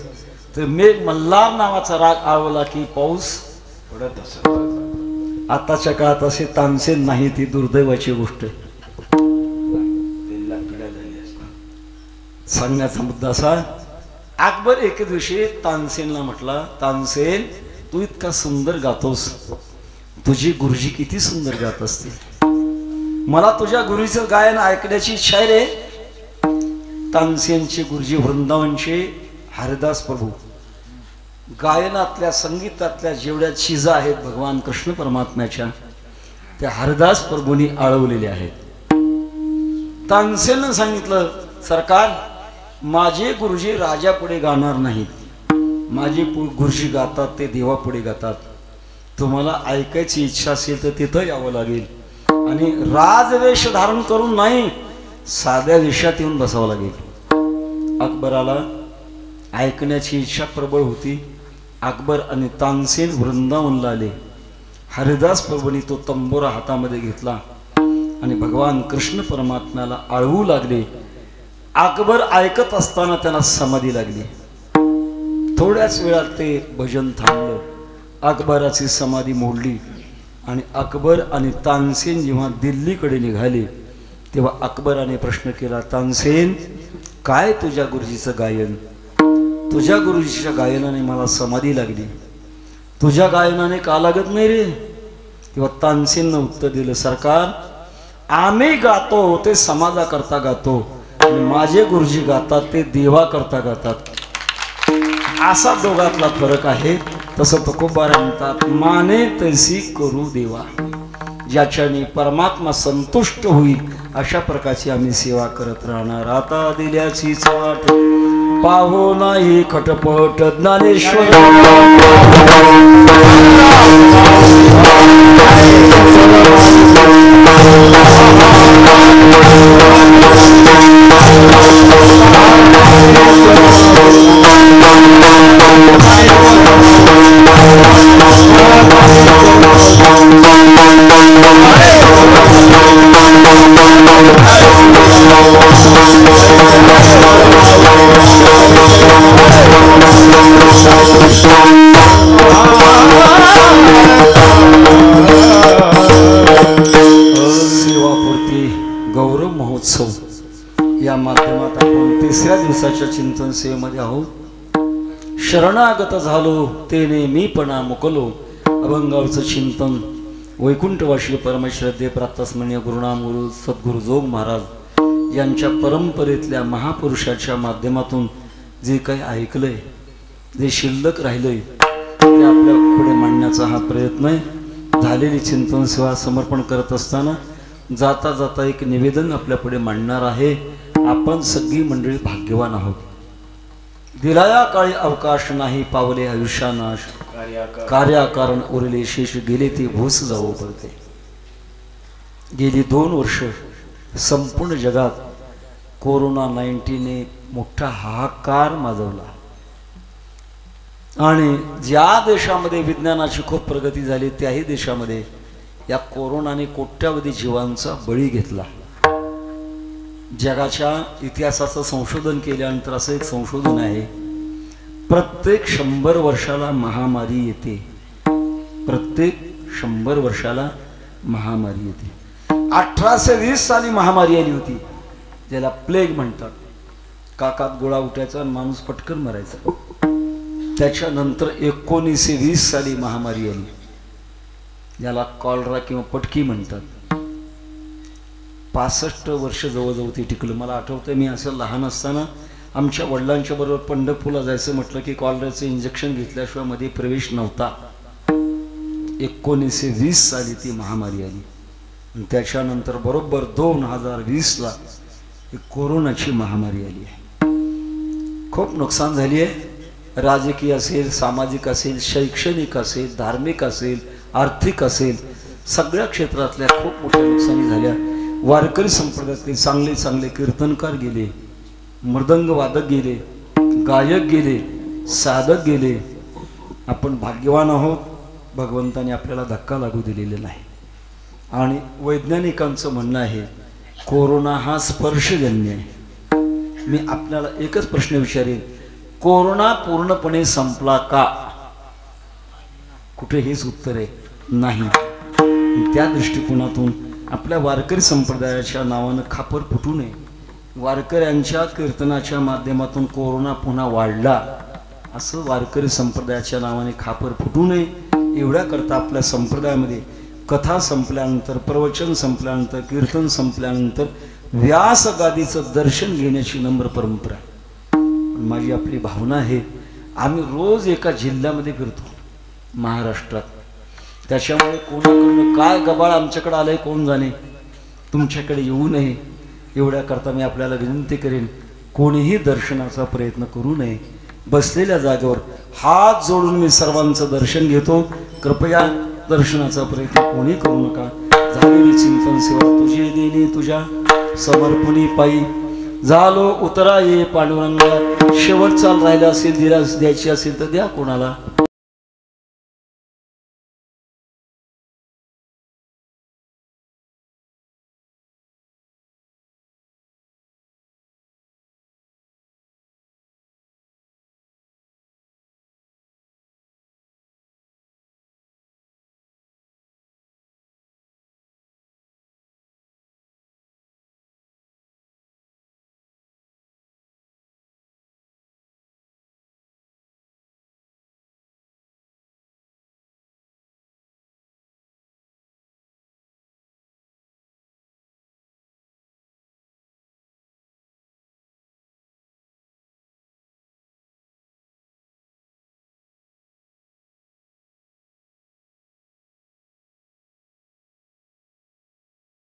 तर मेघ मल्हार नावाचा राग आळवला की पाऊस पडत असत. आताच्या काळात असे तानसेन नाही, ती दुर्दैवाची गोष्ट आहे. सांगण्याचा मुद्दा असा, अकबर एके दिवशी तानसेनला म्हटला, तानसेन तू इतका सुंदर गातोस, तुझी गुरुजी किती सुंदर गात असतील, मला तुझ्या गुरुजीचं गायन ऐकण्याची इच्छा आहे रे. तानसेनचे गुरुजी वृंदावनचे हरिदास प्रभू, गायनातल्या संगीतातल्या जेवढ्या चीजा आहेत भगवान कृष्ण परमात्म्याच्या, त्या हरिदास प्रभूंनी आळवलेल्या आहेत. तानसेननं सांगितलं, सरकार माझे गुरुजी राजापुढे गाणार नाहीत, माझे गुरुजी गातात ते देवापुढे गातात. तुम्हाला ऐकायची इच्छा असेल तर तिथं यावं लागेल आणि राजवेश धारण करून नाही, साध्या वेशात येऊन बसावं लागेल. अकबराला ऐकण्याची इच्छा प्रबळ होती. अकबर आणि तानसेन वृंदावनला आले. हरिदास प्रभूंनी तो तंबोरा हातामध्ये घेतला आणि भगवान कृष्ण परमात्म्याला आळवू लागले. अकबर ऐकत असताना त्यांना समाधी लागली. थोड्याच वेळात ते भजन थांबलं. अकबराची समाधी मोडली आणि अकबर आणि तानसेन जेव्हा दिल्लीकडे निघाले तेव्हा अकबराने प्रश्न केला, तानसेन काय तुझ्या गुरुजीचं गायन? तुझ्या गुरुजीच्या गायनाने मला समाधी लागली, तुझ्या गायनाने का लागत नाही रे? तेव्हा तानसेननं उत्तर दिलं, सरकार आम्ही गातो ते समाजाकरता गातो, माझे गुरुजी गातात ते देवा करता गातात. असा दोघातला फरक आहे. तसं तुकोबारा म्हणतात, माने तैसी करू देवा, ज्याच्याने परमात्मा संतुष्ट होईल अशा प्रकारची आम्ही सेवा करत राहणार. आता दिल्याची वाट पाहो नाही खटपट ज्ञानेश्वर दिवसाच्या चिंतन सेवेमध्ये आहोत. शरणागत झालो तेने मीपणा मुकलो, अभंगावरचं चिंतन वैकुंठवाशी परमेश्वर प्रातस्मरणीय गुरुनाम गुरु सद्गुरु जोग महाराज यांच्या परंपरेतल्या महापुरुषाच्या माध्यमातून जे काही ऐकलंय, जे शिल्लक राहिलंय ते आपल्या पुढे मांडण्याचा हा प्रयत्न आहे. झालेली चिंतन सेवा समर्पण करत असताना जाता जाता एक निवेदन आपल्या पुढे मांडणार आहे. आपण सगळी मंडळी भाग्यवान आहोत. दिलाया काळी अवकाश नाही पावले आयुष्यानाश, कार्याकारण उरले शेष गेले ते भूस जाऊ पडते. गेली 2 वर्ष संपूर्ण जगात कोरोना 19ने मोठा हाहाकार माजवला आणि ज्या देशामध्ये विज्ञानाची खूप प्रगती झाली त्याही देशामध्ये या कोरोनाने कोट्यावधी जीवांचा बळी घेतला. जगाच्या इतिहासाचं संशोधन केल्यानंतर असं एक संशोधन आहे, प्रत्येक 100 वर्षाला महामारी येते. प्रत्येक 100 वर्षाला महामारी येते. 1820 साली महामारी आली होती, ज्याला प्लेग म्हणतात. काकात गोळा उठायचा आणि माणूस पटकन मरायचा. त्याच्यानंतर 1920 साली महामारी आली, ज्याला कॉलरा किंवा पटकी म्हणतात. 65 वर्ष जवळजवळ ते टिकलं. मला आठवतं मी असं लहान असताना आमच्या वडिलांच्या बरोबर पंढरपूरला जायचं म्हटलं की कॉलराचं इंजेक्शन घेतल्याशिवाय मध्ये प्रवेश नव्हता. 1920 साली ती महामारी आली आणि त्याच्यानंतर बरोबर 2020ला कोरोनाची महामारी आली आहे. खूप नुकसान झाली आहे. राजकीय असेल, सामाजिक असेल, शैक्षणिक असेल, धार्मिक असेल, आर्थिक असेल, सगळ्या क्षेत्रातल्या खूप मोठ्या नुकसानी झाल्या. वारकरी संप्रदायातले चांगले चांगले कीर्तनकार गेले, मृदंग वादक गेले, गायक गेले, साधक गेले. आपण भाग्यवान आहोत, भगवंताने आपल्याला धक्का लागू दिलेला नाही. आणि वैज्ञानिकांचं म्हणणं आहे कोरोना हा स्पर्शजन्य आहे. मी आपल्याला एकच प्रश्न विचारेन, कोरोना पूर्णपणे संपला का? कुठे हेच उत्तर आहे नाही. त्या दृष्टिकोनातून आपल्या वारकरी संप्रदायाच्या नावानं खापर फुटू नये. वारकऱ्यांच्या कीर्तनाच्या माध्यमातून कोरोना पुन्हा वाढला असं वारकरी संप्रदायाच्या नावाने खापर फुटू नये. एवढ्याकरता आपल्या संप्रदायामध्ये कथा संपल्यानंतर, प्रवचन संपल्यानंतर, कीर्तन संपल्यानंतर व्यासगादीचं दर्शन घेण्याची नम्र परंपरा आहे. माझी आपली भावना आहे, आम्ही रोज एका जिल्ह्यामध्ये फिरतो महाराष्ट्रात. त्याच्यामुळे कोणाकडनं काय गबाळ आमच्याकडे आलंय कोण जाणे, तुमच्याकडे येऊ नये. एवढ्याकरता मी आपल्याला विनंती करेन, कोणीही दर्शनाचा प्रयत्न करू नये. बसलेल्या जागेवर हात जोडून मी सर्वांचं दर्शन घेतो. कृपया दर्शनाचा प्रयत्न कोणी करू नका. झालेली चिंतन सेवा तुझे देणे तुझ्या समर्पणी पायी झालो उतरा ये पांडुरंगा. शेवट चाल राहिला असेल, द्यायची असेल तर द्या कोणाला.